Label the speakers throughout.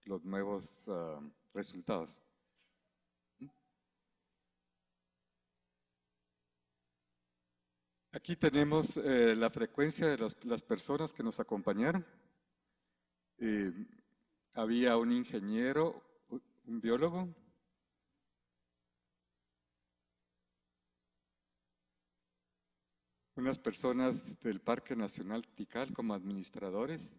Speaker 1: los nuevos resultados. Aquí tenemos la frecuencia de las personas que nos acompañaron. Eh, Había un ingeniero, un biólogo, unas personas del Parque Nacional Tikal como administradores,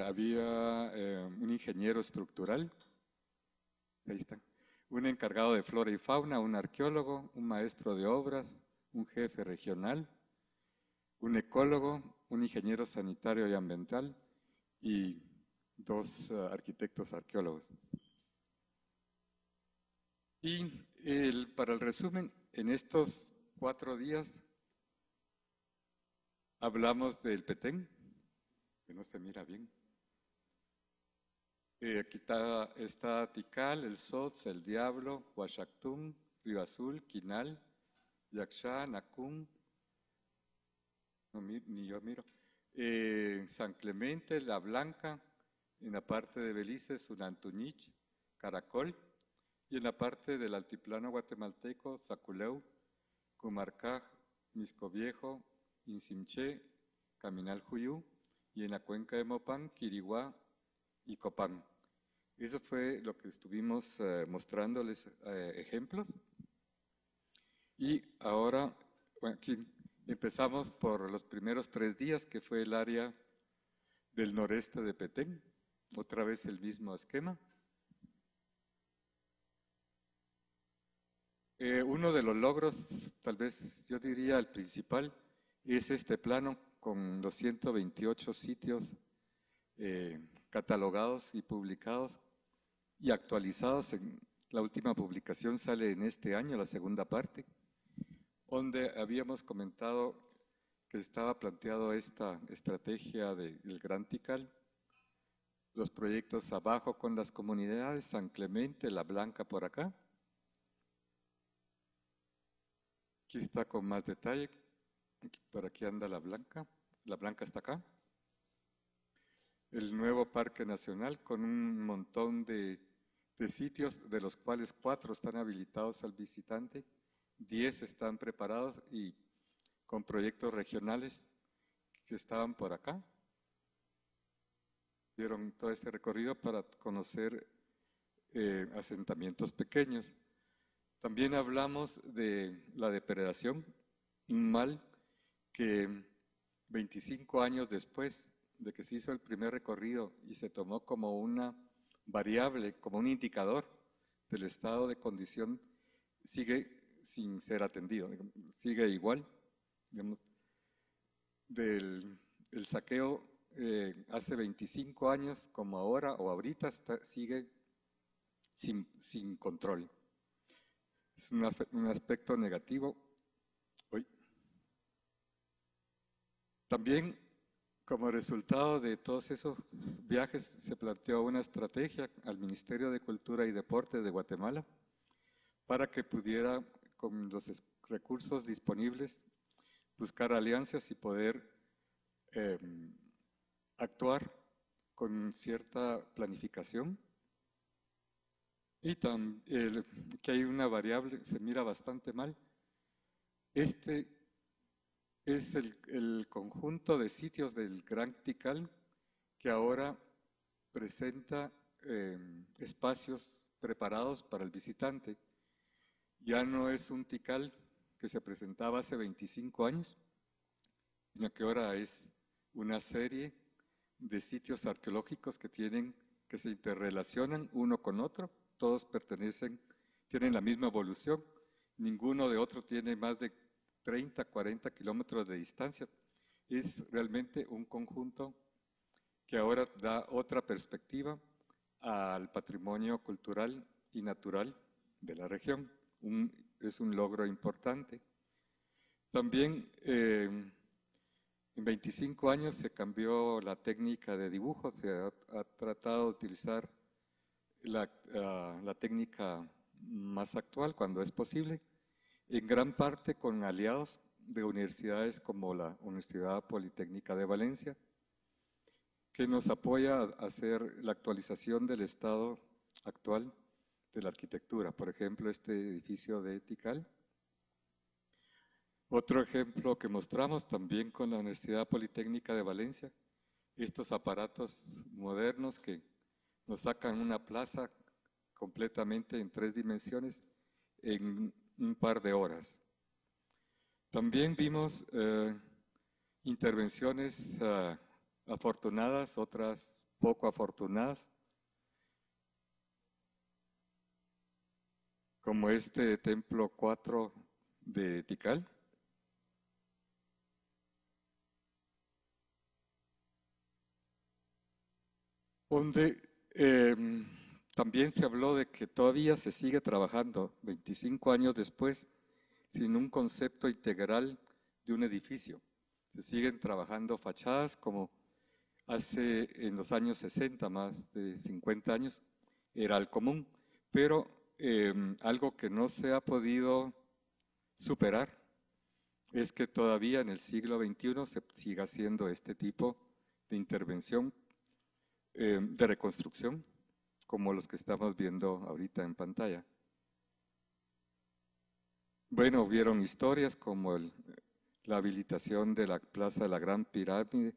Speaker 1: había un ingeniero estructural, ahí están, un encargado de flora y fauna, un arqueólogo, un maestro de obras, un jefe regional, un ecólogo, un ingeniero sanitario y ambiental y dos arquitectos arqueólogos. Y para el resumen, en estos 4 días hablamos del Petén, que no se mira bien. Aquí está Tikal, el Sots, el Diablo, Huachactum, Río Azul, Quinal, Yaxchá, Nacún, no, ni yo miro, San Clemente, La Blanca, en la parte de Belice, Sunantunich, Caracol, y en la parte del altiplano guatemalteco, Zaculeu, Cumarcaj, Misco Viejo, Insimché, Caminal Juyú, y en la cuenca de Mopán, Quiriguá y Copán. Eso fue lo que estuvimos mostrándoles ejemplos. Y ahora, bueno, aquí empezamos por los primeros 3 días, que fue el área del noreste de Petén. Otra vez el mismo esquema. Uno de los logros, tal vez yo diría el principal, es este plano con los 128 sitios catalogados y publicados y actualizados. La última publicación sale en este año, la segunda parte, donde habíamos comentado que estaba planteado esta estrategia del Gran Tikal, los proyectos abajo con las comunidades, San Clemente, La Blanca por acá. Aquí está con más detalle, por aquí anda La Blanca está acá. El nuevo Parque Nacional con un montón de sitios, de los cuales 4 están habilitados al visitante, 10 están preparados y con proyectos regionales que estaban por acá. Vieron todo ese recorrido para conocer asentamientos pequeños. También hablamos de la depredación, un mal que 25 años después de que se hizo el primer recorrido y se tomó como una variable, como un indicador del estado de condición, sigue sin ser atendido, sigue igual, digamos, el saqueo hace 25 años como ahora o ahorita sigue sin control. Es un aspecto negativo. También, como resultado de todos esos viajes, se planteó una estrategia al Ministerio de Cultura y Deporte de Guatemala para que pudiera, con los recursos disponibles, buscar alianzas y poder actuar con cierta planificación. Y que hay una variable, se mira bastante mal. Este es el conjunto de sitios del Gran Tikal que ahora presenta espacios preparados para el visitante. Ya no es un Tikal que se presentaba hace 25 años, sino que ahora es una serie de sitios arqueológicos que se interrelacionan uno con otro, todos tienen la misma evolución, ninguno de otro tiene más de 30, 40 kilómetros de distancia. Es realmente un conjunto que ahora da otra perspectiva al patrimonio cultural y natural de la región. Es un logro importante. También en 25 años se cambió la técnica de dibujo, se ha tratado de utilizar la técnica más actual cuando es posible, en gran parte con aliados de universidades como la Universidad Politécnica de Valencia que nos apoya a hacer la actualización del estado actual de la arquitectura. Por ejemplo, este edificio de Tikal. Otro ejemplo que mostramos también con la Universidad Politécnica de Valencia, estos aparatos modernos que nos sacan una plaza completamente en 3 dimensiones en un par de horas. También vimos intervenciones afortunadas, otras poco afortunadas, como este templo 4 de Tikal, donde también se habló de que todavía se sigue trabajando 25 años después sin un concepto integral de un edificio. Se siguen trabajando fachadas como hace en los años 60, más de 50 años, era el común, pero algo que no se ha podido superar es que todavía en el siglo XXI se siga haciendo este tipo de intervención de reconstrucción, como los que estamos viendo ahorita en pantalla. Bueno, hubieron historias como la habilitación de la Plaza de la Gran Pirámide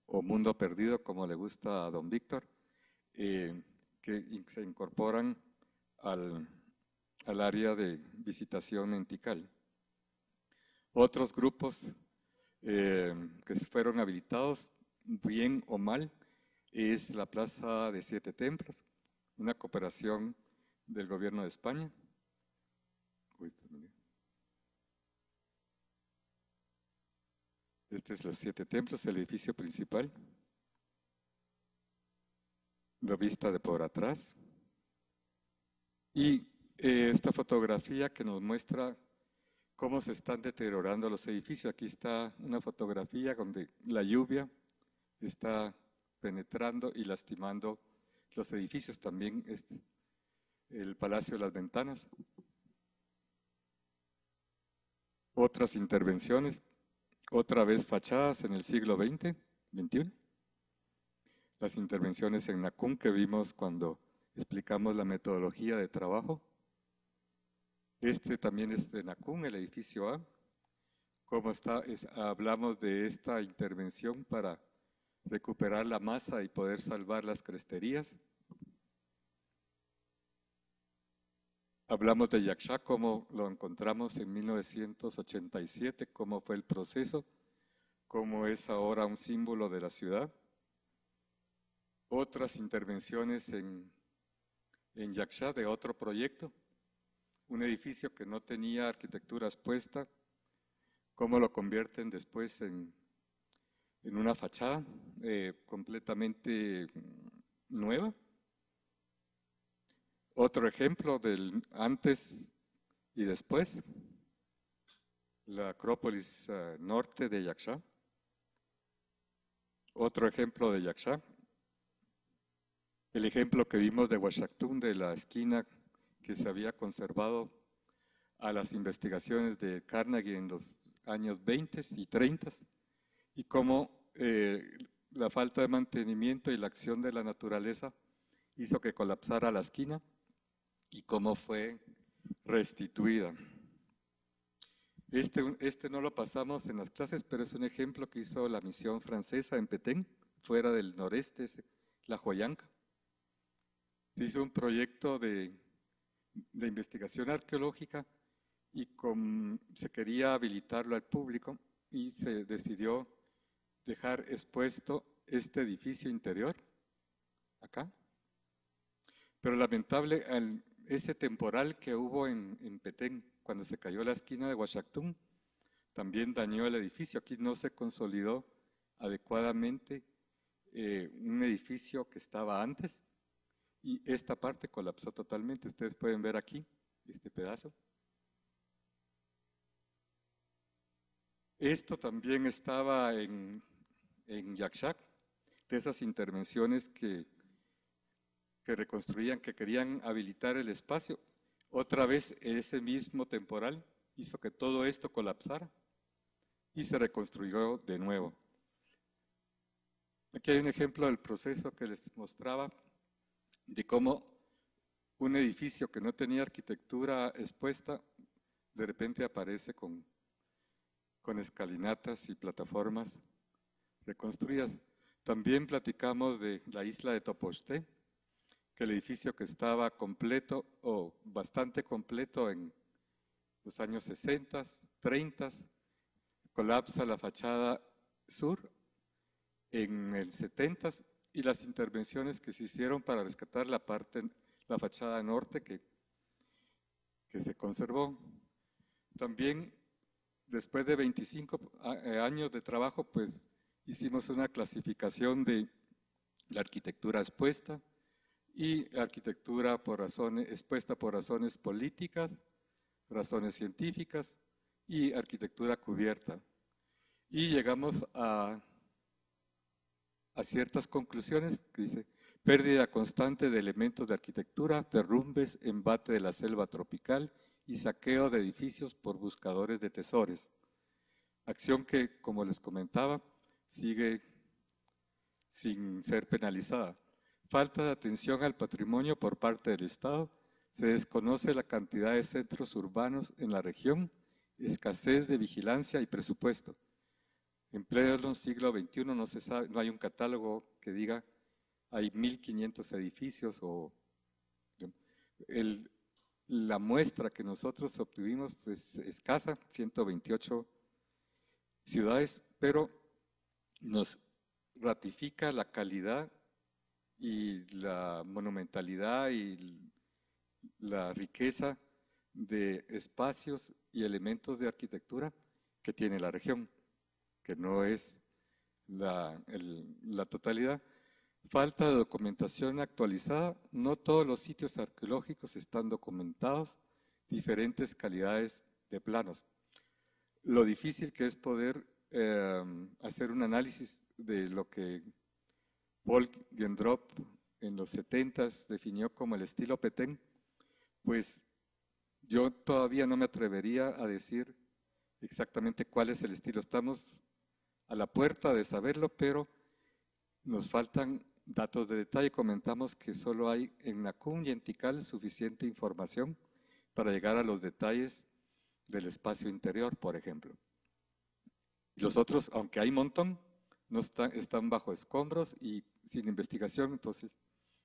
Speaker 1: o Mundo Perdido, como le gusta a don Víctor, que se incorporan al área de visitación en Tikal. Otros grupos que fueron habilitados, bien o mal, es la Plaza de 7 Templos, una cooperación del gobierno de España. Este es los 7 Templos, el edificio principal. La vista de por atrás. Y esta fotografía que nos muestra cómo se están deteriorando los edificios. Aquí está una fotografía donde la lluvia está penetrando y lastimando los edificios. También es el Palacio de las Ventanas. Otras intervenciones, otra vez fachadas en el siglo XX, XXI. Las intervenciones en Nacún que vimos cuando explicamos la metodología de trabajo. Este también es de Nacún, el edificio A. ¿Cómo está? Hablamos de esta intervención para recuperar la masa y poder salvar las cresterías. Hablamos de Yaxchá, cómo lo encontramos en 1987, cómo fue el proceso, cómo es ahora un símbolo de la ciudad. Otras intervenciones en Yaxchá de otro proyecto, un edificio que no tenía arquitectura expuesta, cómo lo convierten después en una fachada completamente nueva. Otro ejemplo del antes y después, la Acrópolis norte de Yaxchá. Otro ejemplo de Yaxchá, el ejemplo que vimos de Huachactún, de la esquina que se había conservado a las investigaciones de Carnegie en los años 20 y 30 y cómo la falta de mantenimiento y la acción de la naturaleza hizo que colapsara la esquina y cómo fue restituida. Este no lo pasamos en las clases, pero es un ejemplo que hizo la misión francesa en Petén, fuera del noreste, la Joyanca. Se hizo un proyecto de investigación arqueológica y se quería habilitarlo al público y se decidió dejar expuesto este edificio interior, acá. Pero lamentable, ese temporal que hubo en Petén, cuando se cayó la esquina de Huachactún, también dañó el edificio. Aquí no se consolidó adecuadamente un edificio que estaba antes y esta parte colapsó totalmente. Ustedes pueden ver aquí este pedazo. Esto también estaba en Yaxchá, de esas intervenciones que reconstruían, que querían habilitar el espacio. Otra vez ese mismo temporal hizo que todo esto colapsara y se reconstruyó de nuevo. Aquí hay un ejemplo del proceso que les mostraba de cómo un edificio que no tenía arquitectura expuesta, de repente aparece con escalinatas y plataformas reconstruidas. También platicamos de la isla de Topoztlán, que el edificio que estaba completo o bastante completo en los años 60, 30, colapsa la fachada sur en el 70 y las intervenciones que se hicieron para rescatar la fachada norte que se conservó. También, después de 25 años de trabajo, pues hicimos una clasificación de la arquitectura expuesta y la arquitectura expuesta por razones políticas, razones científicas y arquitectura cubierta. Y llegamos a ciertas conclusiones que dice: pérdida constante de elementos de arquitectura, derrumbes, embate de la selva tropical y saqueo de edificios por buscadores de tesoros. Acción que, como les comentaba, sigue sin ser penalizada. Falta de atención al patrimonio por parte del Estado. Se desconoce la cantidad de centros urbanos en la región, escasez de vigilancia y presupuesto. En pleno siglo XXI no se sabe, no hay un catálogo que diga hay 1.500 edificios o la muestra que nosotros obtuvimos pues escasa, 128 ciudades, pero nos ratifica la calidad y la monumentalidad y la riqueza de espacios y elementos de arquitectura que tiene la región, que no es la totalidad. Falta de documentación actualizada. No todos los sitios arqueológicos están documentados, diferentes calidades de planos. Lo difícil que es poder hacer un análisis de lo que Paul Gendrop en los 70s definió como el estilo Petén, pues yo todavía no me atrevería a decir exactamente cuál es el estilo. Estamos a la puerta de saberlo, pero nos faltan datos de detalle. Comentamos que solo hay en Nacún y en Tikal suficiente información para llegar a los detalles del espacio interior, por ejemplo. Los otros, aunque hay un montón, no están bajo escombros y sin investigación, entonces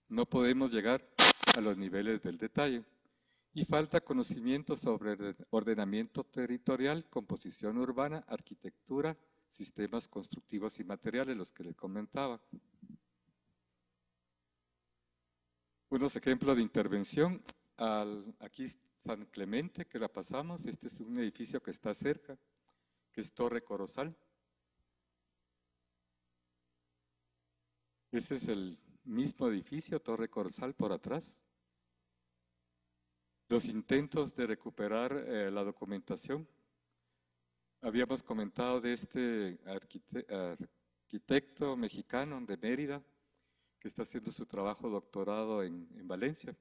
Speaker 1: no podemos llegar a los niveles del detalle. Y falta conocimiento sobre ordenamiento territorial, composición urbana, arquitectura, sistemas constructivos y materiales, los que les comentaba. Unos ejemplos de intervención. Aquí San Clemente, que la pasamos. Este es un edificio que está cerca, que es Torre Corozal. Ese es el mismo edificio, Torre Corozal, por atrás. Los intentos de recuperar la documentación. Habíamos comentado de este arquitecto mexicano de Mérida, que está haciendo su trabajo doctorado en Valencia.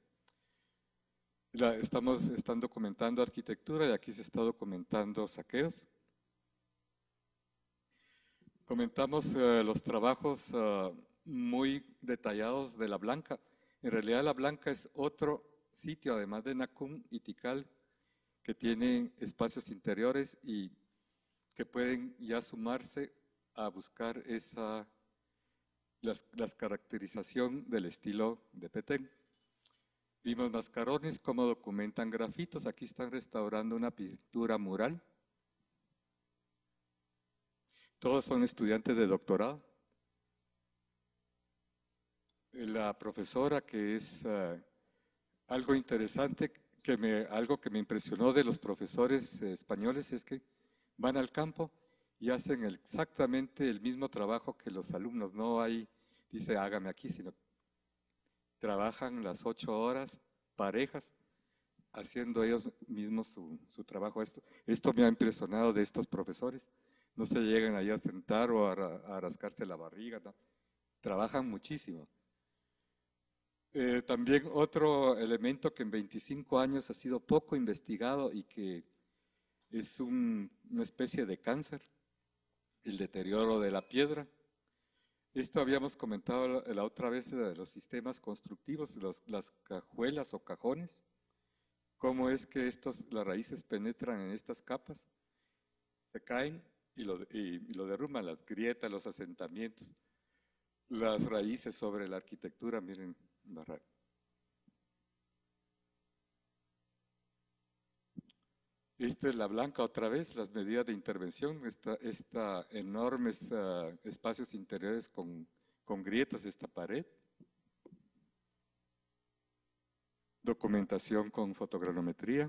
Speaker 1: Están documentando arquitectura y aquí se está documentando saqueos. Comentamos los trabajos muy detallados de La Blanca. En realidad La Blanca es otro sitio, además de Nacún y Tikal, que tiene espacios interiores y que pueden ya sumarse a buscar las caracterización del estilo de Petén. Vimos mascarones, cómo documentan grafitos. Aquí están restaurando una pintura mural. Todos son estudiantes de doctorado. La profesora, que es algo interesante, algo que me impresionó de los profesores españoles es que van al campo y hacen exactamente el mismo trabajo que los alumnos. No hay, dice, hágame aquí, sino trabajan las 8 horas parejas, haciendo ellos mismos su trabajo. Esto me ha impresionado de estos profesores. No se llegan allá a sentar o a rascarse la barriga, ¿no? Trabajan muchísimo. También otro elemento que en 25 años ha sido poco investigado y que es una especie de cáncer, el deterioro de la piedra. Esto habíamos comentado la otra vez de los sistemas constructivos, las cajuelas o cajones, cómo es que las raíces penetran en estas capas, se caen y lo derrumban, las grietas, los asentamientos, las raíces sobre la arquitectura, miren, esta es la blanca otra vez, las medidas de intervención, esta enormes espacios interiores con grietas, esta pared, documentación con fotogrametría,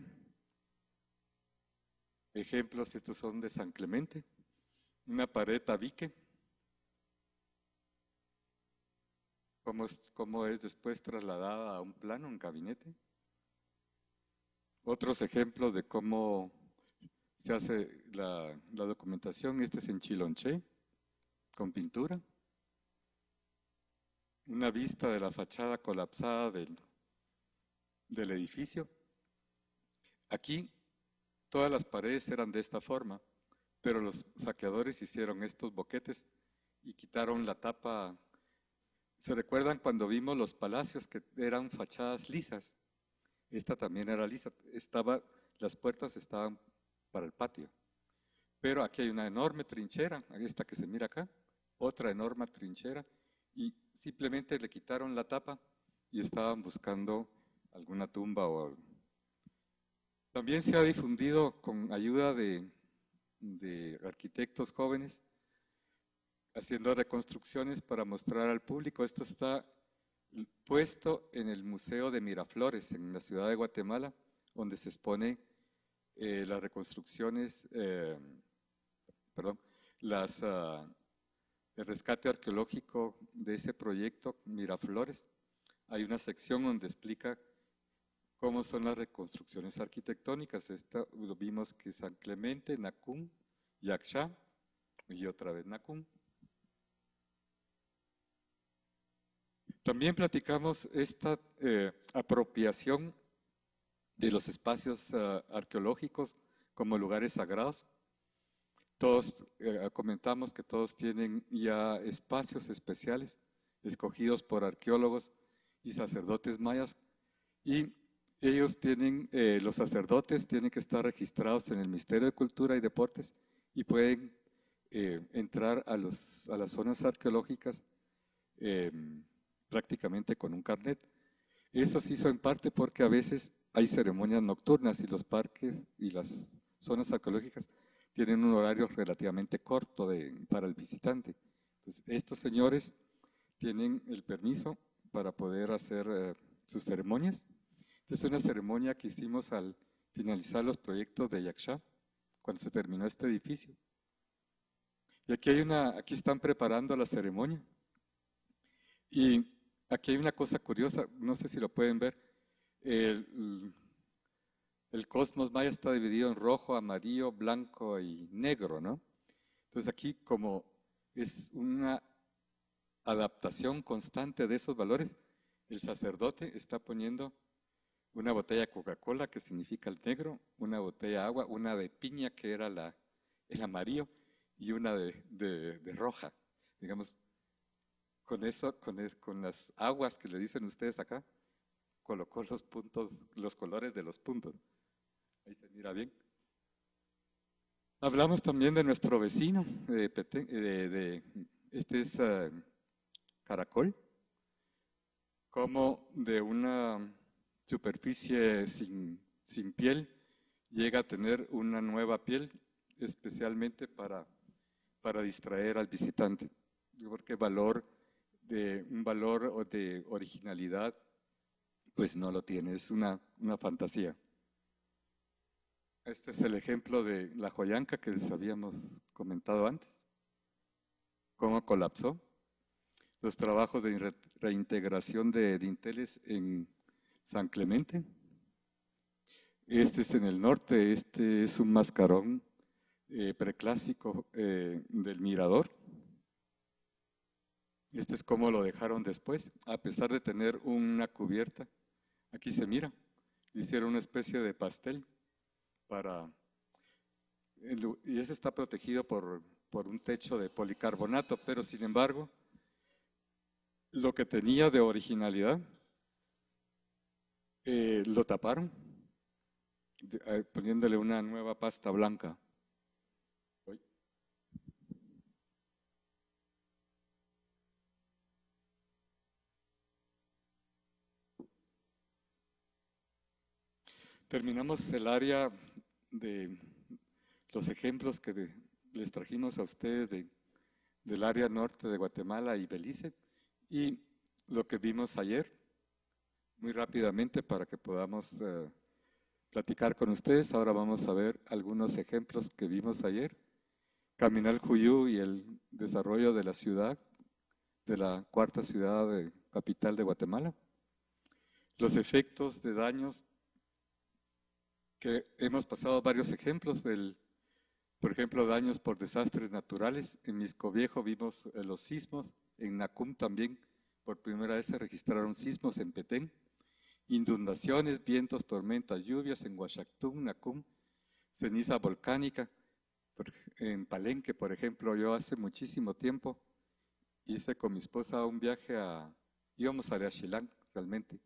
Speaker 1: ejemplos, estos son de San Clemente, una pared tabique, cómo es después trasladada a un plano, un gabinete. Otros ejemplos de cómo se hace la documentación, este es en Chilonché, con pintura. Una vista de la fachada colapsada del edificio. Aquí todas las paredes eran de esta forma, pero los saqueadores hicieron estos boquetes y quitaron la tapa. ¿Se recuerdan cuando vimos los palacios que eran fachadas lisas? Esta también era lisa, las puertas estaban para el patio. Pero aquí hay una enorme trinchera, esta que se mira acá, otra enorme trinchera, y simplemente le quitaron la tapa y estaban buscando alguna tumba o algo. También se ha difundido con ayuda de arquitectos jóvenes, haciendo reconstrucciones para mostrar al público. Esto está puesto en el Museo de Miraflores, en la ciudad de Guatemala, donde se expone las reconstrucciones, perdón, el rescate arqueológico de ese proyecto Miraflores. Hay una sección donde explica cómo son las reconstrucciones arquitectónicas. Esta lo vimos que San Clemente, Nacún, Yaxchá y otra vez Nacún. También platicamos esta apropiación de los espacios arqueológicos como lugares sagrados. Todos comentamos que todos tienen ya espacios especiales escogidos por arqueólogos y sacerdotes mayas, y ellos tienen, los sacerdotes tienen que estar registrados en el Ministerio de Cultura y Deportes y pueden entrar a las zonas arqueológicas prácticamente con un carnet. Eso se hizo en parte porque a veces hay ceremonias nocturnas y los parques y las zonas arqueológicas tienen un horario relativamente corto para el visitante. Entonces, estos señores tienen el permiso para poder hacer sus ceremonias. Esta es una ceremonia que hicimos al finalizar los proyectos de Yaxchá, cuando se terminó este edificio. Y aquí están preparando la ceremonia. Y aquí hay una cosa curiosa, no sé si lo pueden ver. El cosmos maya está dividido en rojo, amarillo, blanco y negro, ¿no? Entonces aquí, como es una adaptación constante de esos valores, el sacerdote está poniendo una botella de Coca-Cola, que significa el negro, una botella de agua, una de piña, que era el amarillo, y una de roja. Digamos, con eso, con las aguas que le dicen ustedes acá, colocó los puntos, los colores de los puntos. Ahí se mira bien. Hablamos también de nuestro vecino, este es Caracol, como de una superficie sin piel llega a tener una nueva piel, especialmente para distraer al visitante. Porque un valor de originalidad, pues no lo tiene, es una fantasía. Este es el ejemplo de la joyanca que les habíamos comentado antes, cómo colapsó. Los trabajos de reintegración de dinteles en San Clemente. Este es en el norte, este es un mascarón preclásico del Mirador. Este es cómo lo dejaron después, a pesar de tener una cubierta. Aquí se mira, hicieron una especie de pastel y ese está protegido por un techo de policarbonato, pero sin embargo lo que tenía de originalidad lo taparon poniéndole una nueva pasta blanca. Uy. Terminamos el área de los ejemplos que les trajimos a ustedes del área norte de Guatemala y Belice y lo que vimos ayer, muy rápidamente para que podamos platicar con ustedes. Ahora vamos a ver algunos ejemplos que vimos ayer. Caminal Juyú y el desarrollo de la ciudad, de la cuarta ciudad capital de Guatemala. Los efectos de daños que hemos pasado varios ejemplos por ejemplo, daños por desastres naturales. En Misco Viejo vimos los sismos, en Nacum también por primera vez se registraron sismos en Petén, inundaciones, vientos, tormentas, lluvias en Huachactún, Nacum, ceniza volcánica. En Palenque, por ejemplo, yo hace muchísimo tiempo hice con mi esposa un viaje íbamos a Areachilán realmente,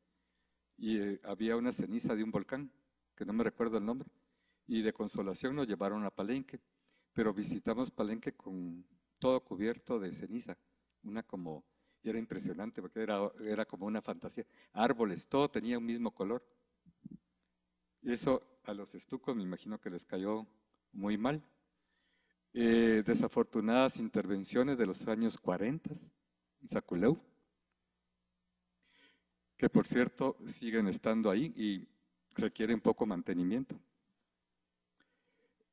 Speaker 1: y había una ceniza de un volcán, que no me recuerdo el nombre, y de consolación nos llevaron a Palenque, pero visitamos Palenque con todo cubierto de ceniza, y era impresionante porque era como una fantasía, árboles, todo tenía un mismo color. Y eso a los estucos me imagino que les cayó muy mal. Desafortunadas intervenciones de los años 40 en Saculeu, que por cierto siguen estando ahí y requieren poco mantenimiento.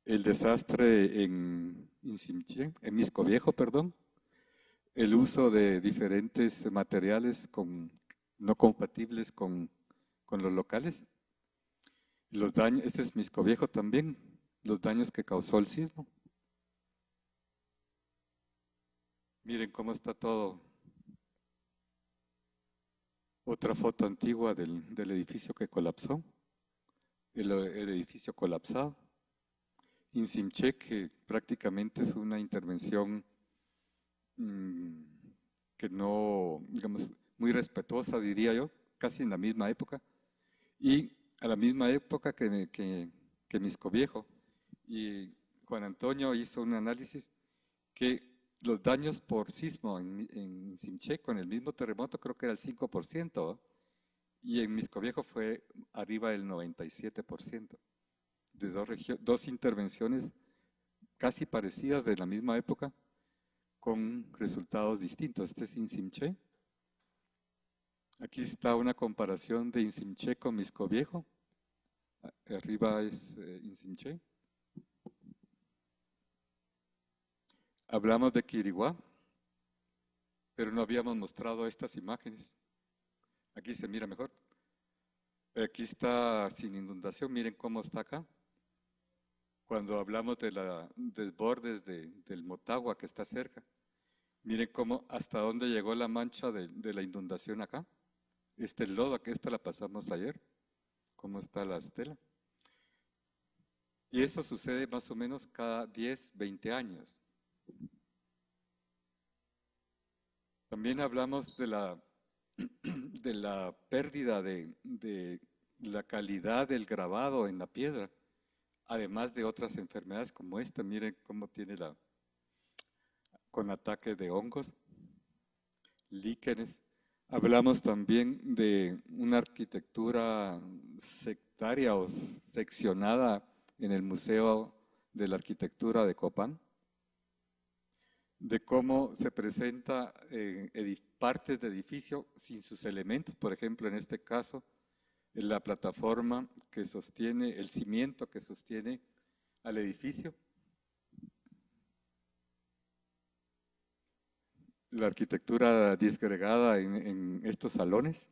Speaker 1: El desastre en Misco Viejo, perdón, el uso de diferentes materiales no compatibles con los locales. Los daños, este es Misco Viejo también, los daños que causó el sismo. Miren cómo está todo. Otra foto antigua del edificio que colapsó, el edificio colapsado. Insimché, que prácticamente es una intervención que no, digamos, muy respetuosa, diría yo, casi en la misma época, y a la misma época que Misco Viejo. Y Juan Antonio hizo un análisis que los daños por sismo en Simché con el mismo terremoto creo que era el 5%, ¿no? Y en Misco Viejo fue arriba del 97%, de dos intervenciones casi parecidas de la misma época, con resultados distintos. Este es Insimché. Aquí está una comparación de Insimché con Misco Viejo. Arriba es Insimché. Hablamos de Quiriguá, pero no habíamos mostrado estas imágenes. Aquí se mira mejor. Aquí está sin inundación, miren cómo está acá. Cuando hablamos de los desbordes del Motagua que está cerca, miren cómo hasta dónde llegó la mancha de la inundación acá. El lodo, que esta la pasamos ayer, cómo está la estela. Y eso sucede más o menos cada 10, 20 años. También hablamos de la pérdida de la calidad del grabado en la piedra, además de otras enfermedades como esta. Miren cómo tiene con ataques de hongos, líquenes. Hablamos también de una arquitectura sectaria o seccionada en el Museo de la Arquitectura de Copán, de cómo se presenta partes de edificio sin sus elementos, por ejemplo, en este caso, la plataforma que sostiene, el cimiento que sostiene al edificio. La arquitectura disgregada en estos salones.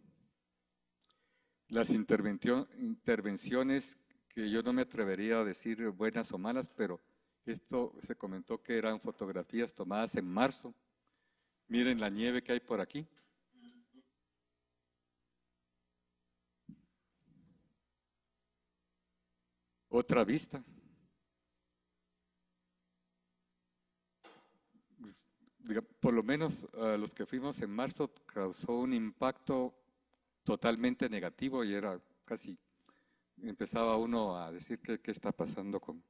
Speaker 1: Las intervenciones que yo no me atrevería a decir buenas o malas, pero esto se comentó que eran fotografías tomadas en marzo. Miren la nieve que hay por aquí. Otra vista. por lo menos a los que fuimos en marzo, causó un impacto totalmente negativo y era casi, empezaba uno a decir qué está pasando con...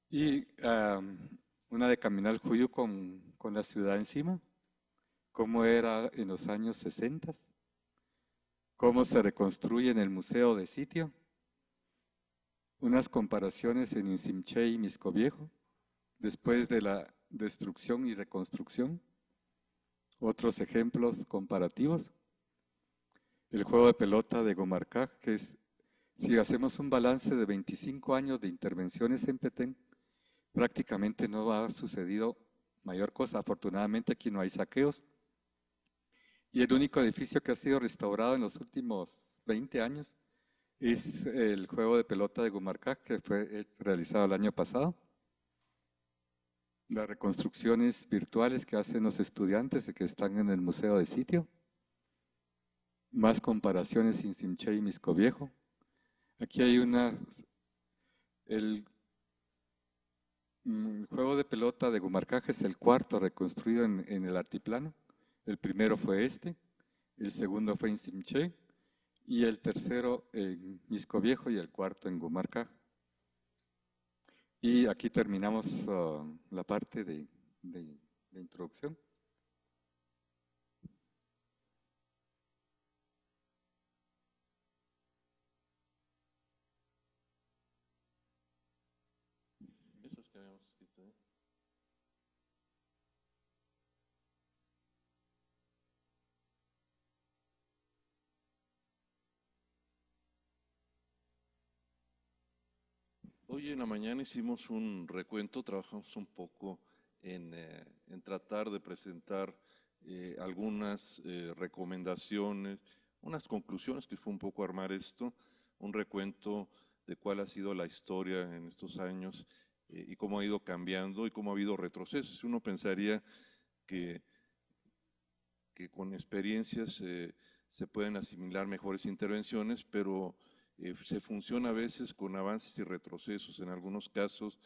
Speaker 1: Y una de caminar el Juyú con la ciudad encima, cómo era en los años 60, cómo se reconstruye en el museo de sitio, unas comparaciones en Insimché y Miscoviejo, después de la destrucción y reconstrucción, otros ejemplos comparativos. El juego de pelota de Gomarcaj, que es, si hacemos un balance de 25 años de intervenciones en Petén, prácticamente no ha sucedido mayor cosa. Afortunadamente aquí no hay saqueos. Y el único edificio que ha sido restaurado en los últimos 20 años es el juego de pelota de Gomarcaj, que fue realizado el año pasado. Las reconstrucciones virtuales que hacen los estudiantes y que están en el museo de sitio. Más comparaciones en Simché y Miscoviejo. Aquí hay el juego de pelota de Gumarcaj es el cuarto reconstruido en el altiplano. El primero fue este, el segundo fue en Simché y el tercero en Miscoviejo y el cuarto en Gumarcaj. Y aquí terminamos la parte de introducción.
Speaker 2: Esos que habíamos escrito, ¿eh? Hoy en la mañana hicimos un recuento, trabajamos un poco en tratar de presentar algunas recomendaciones, unas conclusiones, que fue un poco armar esto, un recuento de cuál ha sido la historia en estos años y cómo ha ido cambiando y cómo ha habido retrocesos. Uno pensaría que, que con experiencias se pueden asimilar mejores intervenciones, pero se funciona a veces con avances y retrocesos. En algunos casos,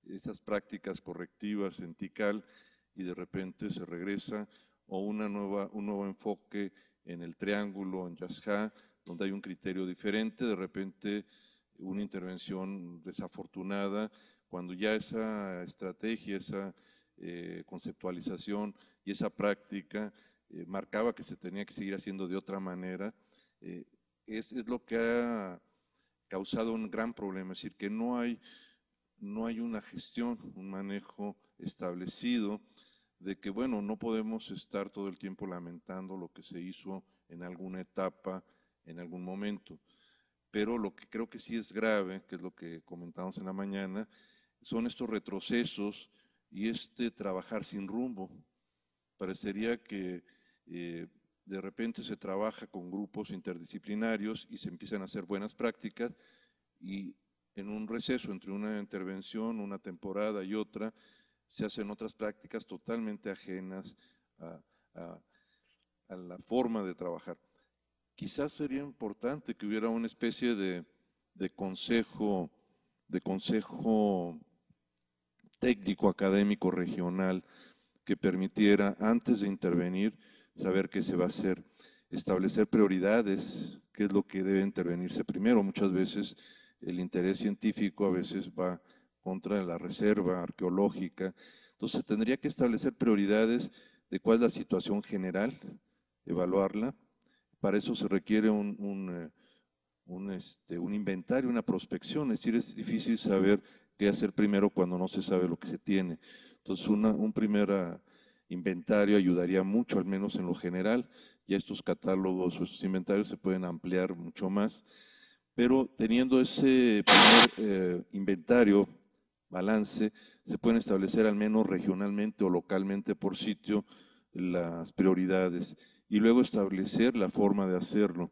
Speaker 2: esas prácticas correctivas en TICAL y de repente se regresa, o un nuevo enfoque en el triángulo, en Yasha, donde hay un criterio diferente, de repente una intervención desafortunada, cuando ya esa estrategia, esa conceptualización y esa práctica marcaba que se tenía que seguir haciendo de otra manera, es lo que ha causado un gran problema, es decir, que no hay una gestión, un manejo establecido de que, bueno, no podemos estar todo el tiempo lamentando lo que se hizo en alguna etapa, en algún momento. Pero lo que creo que sí es grave, que es lo que comentamos en la mañana, son estos retrocesos y este trabajar sin rumbo. Parecería que de repente se trabaja con grupos interdisciplinarios y se empiezan a hacer buenas prácticas y en un receso entre una intervención, una temporada y otra, se hacen otras prácticas totalmente ajenas a, a, a la forma de trabajar. Quizás sería importante que hubiera una especie de consejo técnico, académico, regional, que permitiera, antes de intervenir, saber qué se va a hacer, establecer prioridades, qué es lo que debe intervenirse primero. Muchas veces el interés científico a veces va contra la reserva arqueológica. Entonces tendría que establecer prioridades de cuál es la situación general, evaluarla. Para eso se requiere un inventario, una prospección, es decir, es difícil saber qué hacer primero cuando no se sabe lo que se tiene. Entonces, un primer inventario ayudaría mucho, al menos en lo general. Ya estos catálogos o estos inventarios se pueden ampliar mucho más, pero teniendo ese primer inventario, balance, se pueden establecer al menos regionalmente o localmente por sitio las prioridades y luego establecer la forma de hacerlo.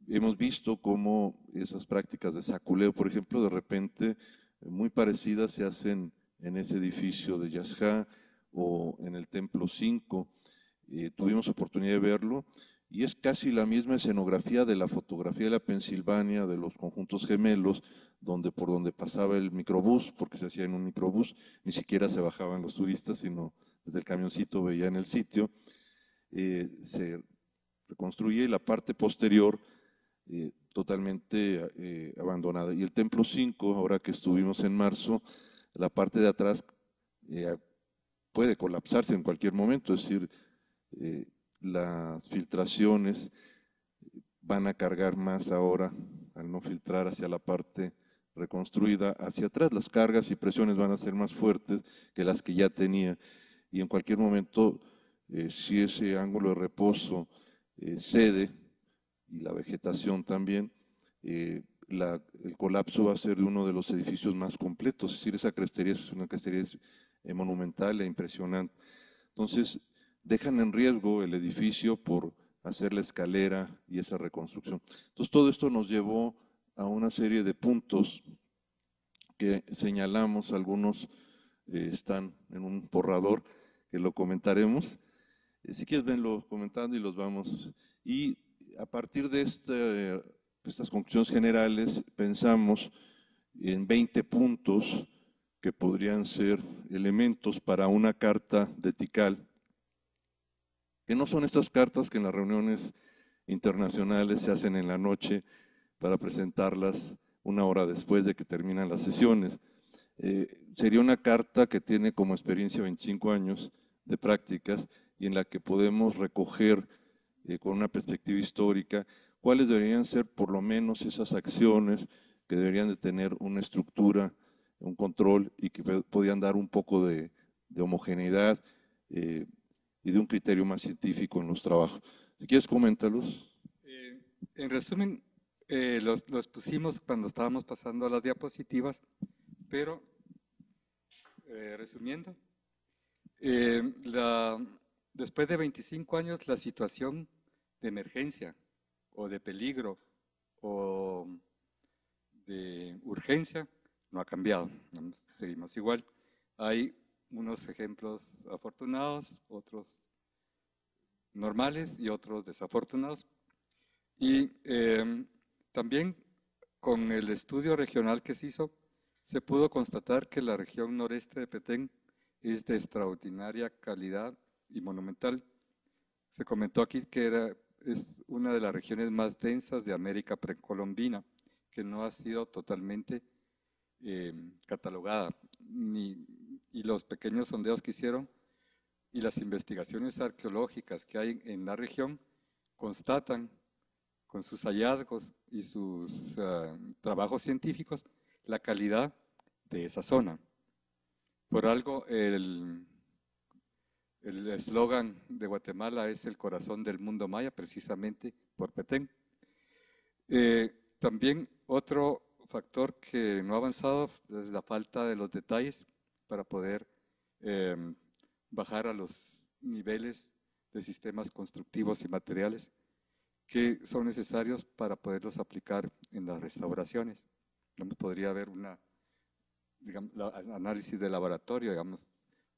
Speaker 2: Hemos visto cómo esas prácticas de saculeo, por ejemplo, de repente muy parecidas se hacen en ese edificio de Yasha o en el Templo 5. Tuvimos oportunidad de verlo y es casi la misma escenografía de la fotografía de la Pensilvania, de los conjuntos gemelos, por donde pasaba el microbús, porque se hacía en un microbús, ni siquiera se bajaban los turistas, sino desde el camioncito veían el sitio, se reconstruye la parte posterior totalmente abandonada. Y el Templo 5, ahora que estuvimos en marzo, la parte de atrás puede colapsarse en cualquier momento, es decir, las filtraciones van a cargar más ahora al no filtrar hacia la parte reconstruida hacia atrás. Las cargas y presiones van a ser más fuertes que las que ya tenía y en cualquier momento, si ese ángulo de reposo cede y la vegetación también, el colapso va a ser de uno de los edificios más completos, es decir, esa crestería es una crestería monumental e impresionante. Entonces, dejan en riesgo el edificio por hacer la escalera y esa reconstrucción. Entonces, todo esto nos llevó a una serie de puntos que señalamos, algunos están en un borrador que lo comentaremos. Si quieres, venlo comentando y los vamos. Y a partir de estas conclusiones generales, pensamos en 20 puntos que podrían ser elementos para una carta de Tikal, que no son estas cartas que en las reuniones internacionales se hacen en la noche para presentarlas una hora después de que terminan las sesiones. Sería una carta que tiene como experiencia 25 años de prácticas y en la que podemos recoger con una perspectiva histórica cuáles deberían ser por lo menos esas acciones que deberían de tener una estructura, un control y que podían dar un poco de homogeneidad y de un criterio más científico en los trabajos. Si quieres, coméntalos.
Speaker 1: En resumen, los pusimos cuando estábamos pasando a las diapositivas, pero resumiendo, después de 25 años la situación de emergencia o de peligro o de urgencia no ha cambiado, seguimos igual. Hay unos ejemplos afortunados, otros normales y otros desafortunados. Y también con el estudio regional que se hizo, se pudo constatar que la región noreste de Petén es de extraordinaria calidad y monumental. Se comentó aquí que es una de las regiones más densas de América precolombina, que no ha sido totalmente catalogada, y los pequeños sondeos que hicieron y las investigaciones arqueológicas que hay en la región constatan con sus hallazgos y sus trabajos científicos la calidad de esa zona. Por algo el eslogan de Guatemala es el corazón del mundo maya, precisamente por Petén. También otro factor que no ha avanzado es la falta de los detalles para poder bajar a los niveles de sistemas constructivos y materiales que son necesarios para poderlos aplicar en las restauraciones. Podría haber análisis de laboratorio, digamos,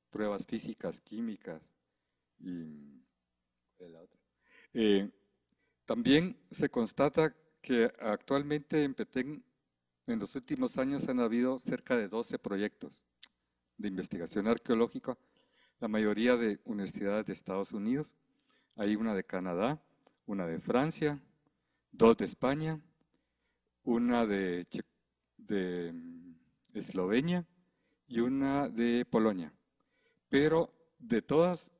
Speaker 1: pruebas físicas, químicas y la otra. También se constata que actualmente en Petén, en los últimos años han habido cerca de 12 proyectos de investigación arqueológica, la mayoría de universidades de Estados Unidos, hay una de Canadá, una de Francia, 2 de España, una de Eslovenia y una de Polonia. Pero de todas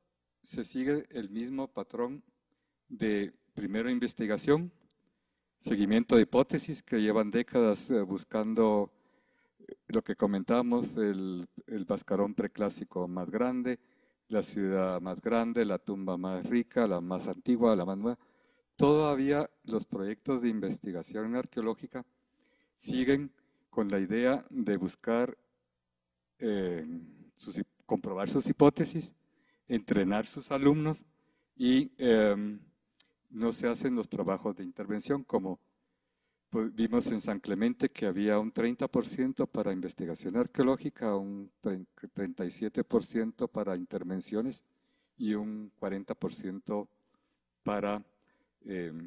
Speaker 1: se sigue el mismo patrón de primero investigación, seguimiento de hipótesis que llevan décadas buscando lo que comentábamos, el Bascarón preclásico más grande, la ciudad más grande, la tumba más rica, la más antigua, la más nueva. Todavía los proyectos de investigación arqueológica siguen con la idea de buscar comprobar sus hipótesis, entrenar sus alumnos y no se hacen los trabajos de intervención como vimos en San Clemente que había un 30% para investigación arqueológica, un 37% para intervenciones y un 40% para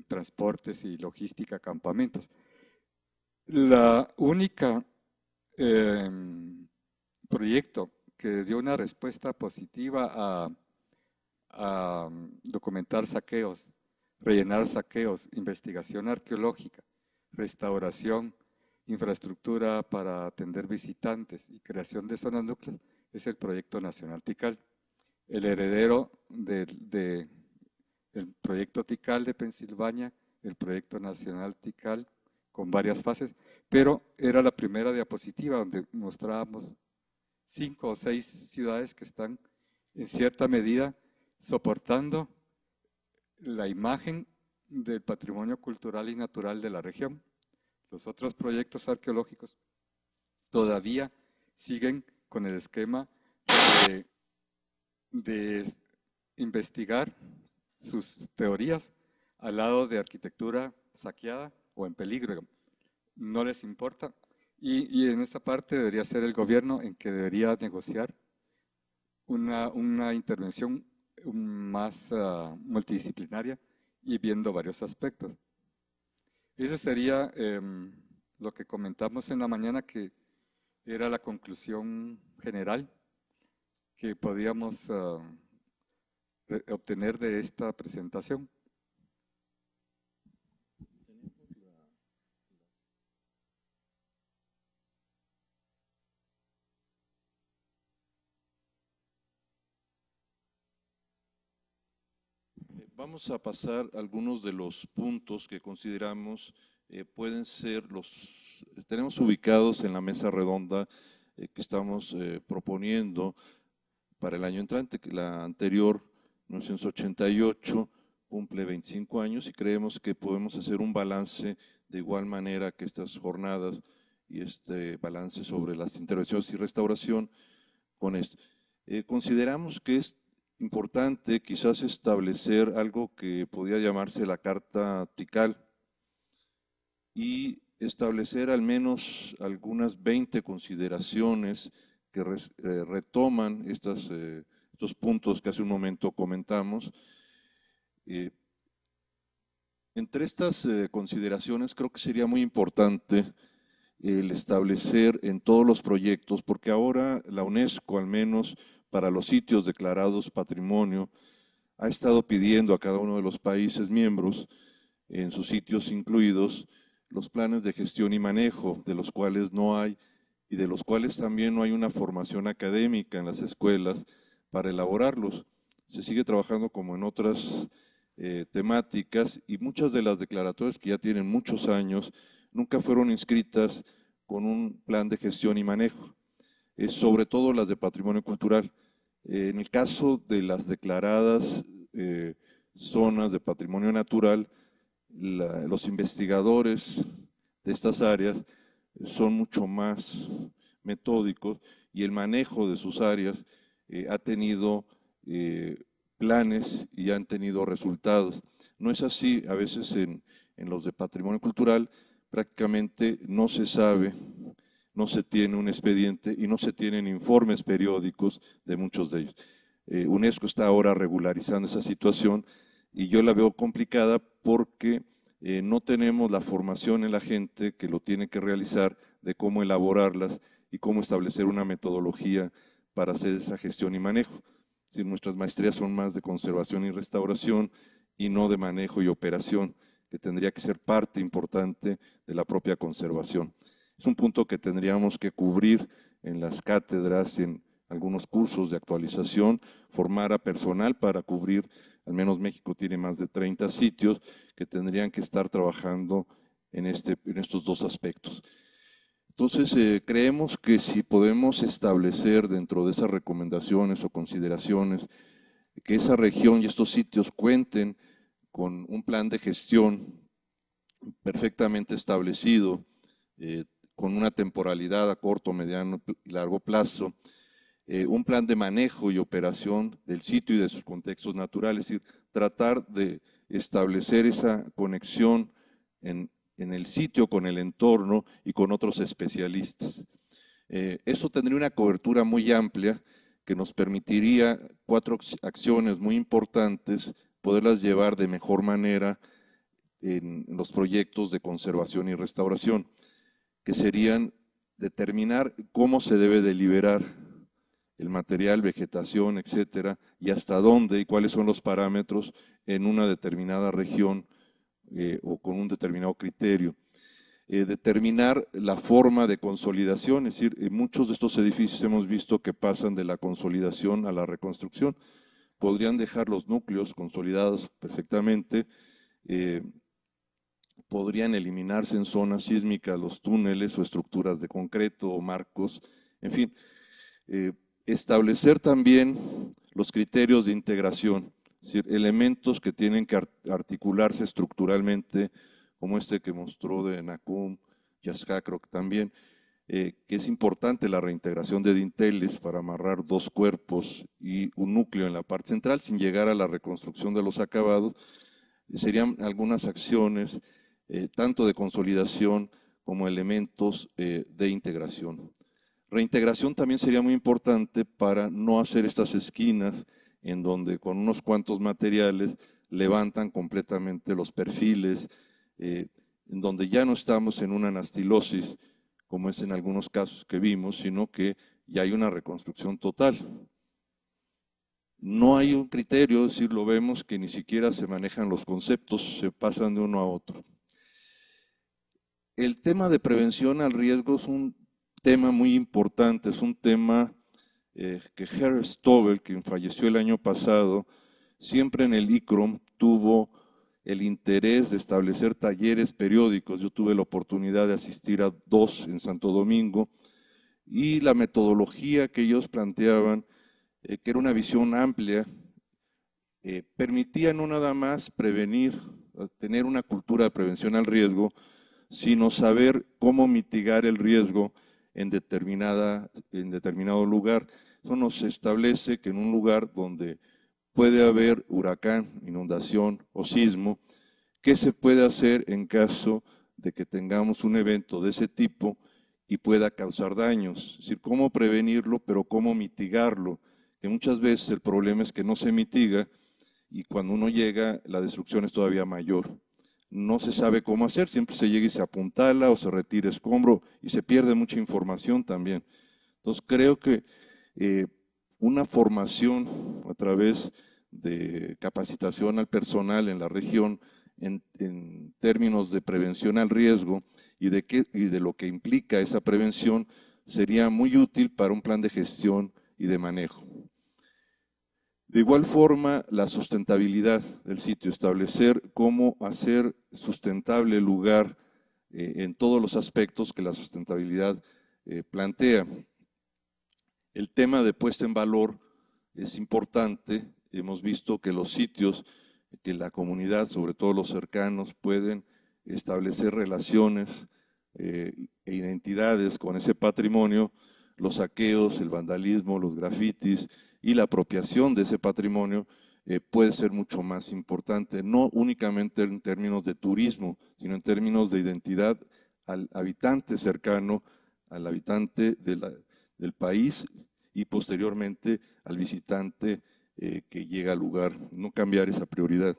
Speaker 1: transportes y logística, campamentos. La única proyecto que dio una respuesta positiva a documentar saqueos, rellenar saqueos, investigación arqueológica, restauración, infraestructura para atender visitantes y creación de zonas núcleas, es el Proyecto Nacional Tikal. El heredero del Proyecto Tikal de Pensilvania, el Proyecto Nacional Tikal, con varias fases, pero era la primera diapositiva donde mostrábamos 5 o 6 ciudades que están en cierta medida soportando la imagen del patrimonio cultural y natural de la región. Los otros proyectos arqueológicos todavía siguen con el esquema de investigar sus teorías al lado de arquitectura saqueada o en peligro. No les importa. Y en esta parte debería ser el gobierno en que debería negociar una intervención más multidisciplinaria y viendo varios aspectos. Ese sería lo que comentamos en la mañana, que era la conclusión general que podíamos obtener de esta presentación.
Speaker 2: Vamos a pasar algunos de los puntos que consideramos pueden ser tenemos ubicados en la mesa redonda que estamos proponiendo para el año entrante, que la anterior, 1988, cumple 25 años y creemos que podemos hacer un balance de igual manera que estas jornadas y este balance sobre las intervenciones y restauración con esto. Consideramos que es importante quizás establecer algo que podría llamarse la Carta Tikal y establecer al menos algunas 20 consideraciones que retoman estos puntos que hace un momento comentamos. Entre estas consideraciones creo que sería muy importante el establecer en todos los proyectos, porque ahora la UNESCO, al menos para los sitios declarados patrimonio, ha estado pidiendo a cada uno de los países miembros, en sus sitios incluidos, los planes de gestión y manejo, de los cuales no hay, y de los cuales también no hay una formación académica en las escuelas para elaborarlos. Se sigue trabajando como en otras temáticas, y muchas de las declaratorias que ya tienen muchos años nunca fueron inscritas con un plan de gestión y manejo, sobre todo las de patrimonio cultural. En el caso de las declaradas zonas de patrimonio natural, los investigadores de estas áreas son mucho más metódicos y el manejo de sus áreas ha tenido planes y han tenido resultados. No es así, a veces en los de patrimonio cultural prácticamente no se sabe, no se tiene un expediente y no se tienen informes periódicos de muchos de ellos. UNESCO está ahora regularizando esa situación y yo la veo complicada porque no tenemos la formación en la gente que lo tiene que realizar de cómo elaborarlas y cómo establecer una metodología para hacer esa gestión y manejo. Es decir, nuestras maestrías son más de conservación y restauración y no de manejo y operación, que tendría que ser parte importante de la propia conservación. Es un punto que tendríamos que cubrir en las cátedras y en algunos cursos de actualización, formar a personal para cubrir, al menos México tiene más de 30 sitios que tendrían que estar trabajando en estos dos aspectos. Entonces, creemos que si podemos establecer dentro de esas recomendaciones o consideraciones que esa región y estos sitios cuenten con un plan de gestión perfectamente establecido, con una temporalidad a corto, mediano y largo plazo, un plan de manejo y operación del sitio y de sus contextos naturales, es decir, tratar de establecer esa conexión en el sitio con el entorno y con otros especialistas. Eso tendría una cobertura muy amplia que nos permitiría 4 acciones muy importantes, poderlas llevar de mejor manera en los proyectos de conservación y restauración, que serían determinar cómo se debe deliberar el material, vegetación, etcétera, y hasta dónde y cuáles son los parámetros en una determinada región o con un determinado criterio. Determinar la forma de consolidación, es decir, en muchos de estos edificios hemos visto que pasan de la consolidación a la reconstrucción. Podrían dejar los núcleos consolidados perfectamente, podrían eliminarse en zonas sísmicas los túneles o estructuras de concreto o marcos, en fin, establecer también los criterios de integración, es decir, elementos que tienen que articularse estructuralmente, como este que mostró de Nacum, Yasca, creo que también, que es importante la reintegración de dinteles para amarrar dos cuerpos y un núcleo en la parte central sin llegar a la reconstrucción de los acabados. Serían algunas acciones tanto de consolidación como elementos de integración. Reintegración también sería muy importante para no hacer estas esquinas en donde con unos cuantos materiales levantan completamente los perfiles, en donde ya no estamos en una anastilosis, como es en algunos casos que vimos, sino que ya hay una reconstrucción total. No hay un criterio, es decir, lo vemos que ni siquiera se manejan los conceptos, se pasan de uno a otro. El tema de prevención al riesgo es un tema muy importante, es un tema que Herr Stovell, quien falleció el año pasado, siempre en el ICROM tuvo el interés de establecer talleres periódicos. Yo tuve la oportunidad de asistir a 2 en Santo Domingo y la metodología que ellos planteaban, que era una visión amplia, permitía no nada más prevenir, tener una cultura de prevención al riesgo, sino saber cómo mitigar el riesgo en determinado lugar. Eso nos establece que en un lugar donde puede haber huracán, inundación o sismo, ¿qué se puede hacer en caso de que tengamos un evento de ese tipo y pueda causar daños? Es decir, cómo prevenirlo, pero cómo mitigarlo, que muchas veces el problema es que no se mitiga y cuando uno llega la destrucción es todavía mayor. No se sabe cómo hacer, siempre se llega y se apuntala o se retira escombro y se pierde mucha información también. Entonces creo que una formación a través de capacitación al personal en la región en términos de prevención al riesgo y de lo que implica esa prevención sería muy útil para un plan de gestión y de manejo. De igual forma, la sustentabilidad del sitio, establecer cómo hacer sustentable el lugar en todos los aspectos que la sustentabilidad plantea. El tema de puesta en valor es importante. Hemos visto que los sitios, que la comunidad, sobre todo los cercanos, pueden establecer relaciones e identidades con ese patrimonio, los saqueos, el vandalismo, los grafitis y la apropiación de ese patrimonio puede ser mucho más importante, no únicamente en términos de turismo, sino en términos de identidad al habitante cercano, al habitante del país y posteriormente al visitante que llega al lugar, no cambiar esa prioridad.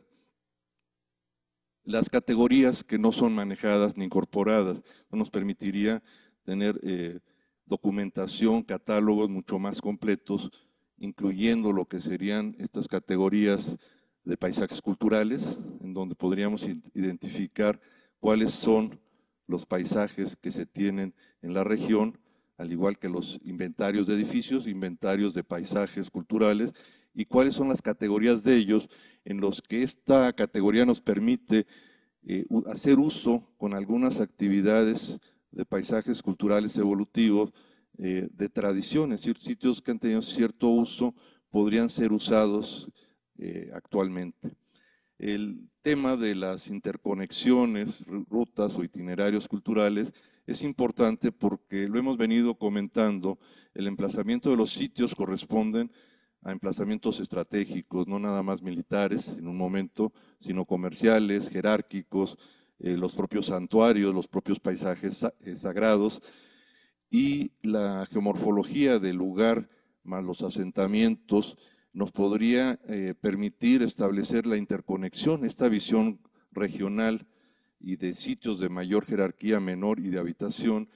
Speaker 2: Las categorías que no son manejadas ni incorporadas no nos permitiría tener documentación, catálogos mucho más completos, incluyendo lo que serían estas categorías de paisajes culturales, en donde podríamos identificar cuáles son los paisajes que se tienen en la región, al igual que los inventarios de edificios, inventarios de paisajes culturales, y cuáles son las categorías de ellos en los que esta categoría nos permite hacer uso con algunas actividades de paisajes culturales evolutivos, de tradiciones, sitios que han tenido cierto uso podrían ser usados actualmente. El tema de las interconexiones, rutas o itinerarios culturales es importante porque lo hemos venido comentando, el emplazamiento de los sitios corresponden a emplazamientos estratégicos, no nada más militares en un momento, sino comerciales, jerárquicos, los propios santuarios, los propios paisajes sagrados, y la geomorfología del lugar más los asentamientos nos podría permitir establecer la interconexión, esta visión regional y de sitios de mayor jerarquía menor y de habitación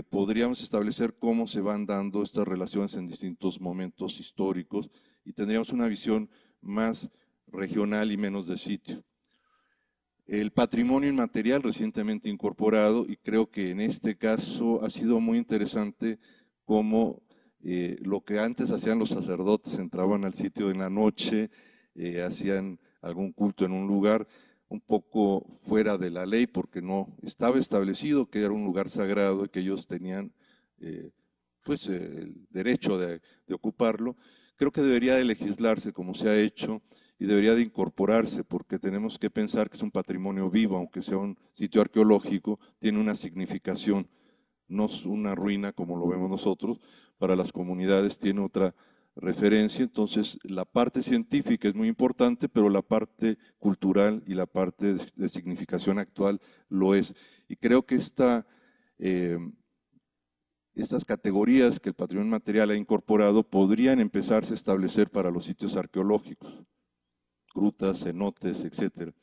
Speaker 2: podríamos establecer cómo se van dando estas relaciones en distintos momentos históricos y tendríamos una visión más regional y menos de sitio. El patrimonio inmaterial recientemente incorporado, y creo que en este caso ha sido muy interesante cómo lo que antes hacían los sacerdotes, entraban al sitio en la noche, hacían algún culto en un lugar un poco fuera de la ley porque no estaba establecido que era un lugar sagrado y que ellos tenían pues el derecho de ocuparlo. Creo que debería de legislarse como se ha hecho y debería de incorporarse porque tenemos que pensar que es un patrimonio vivo, aunque sea un sitio arqueológico, tiene una significación, no es una ruina como lo vemos nosotros, para las comunidades tiene otra referencia. Entonces la parte científica es muy importante, pero la parte cultural y la parte de significación actual lo es. Y creo que estas categorías que el patrimonio material ha incorporado podrían empezarse a establecer para los sitios arqueológicos, grutas, cenotes, etc.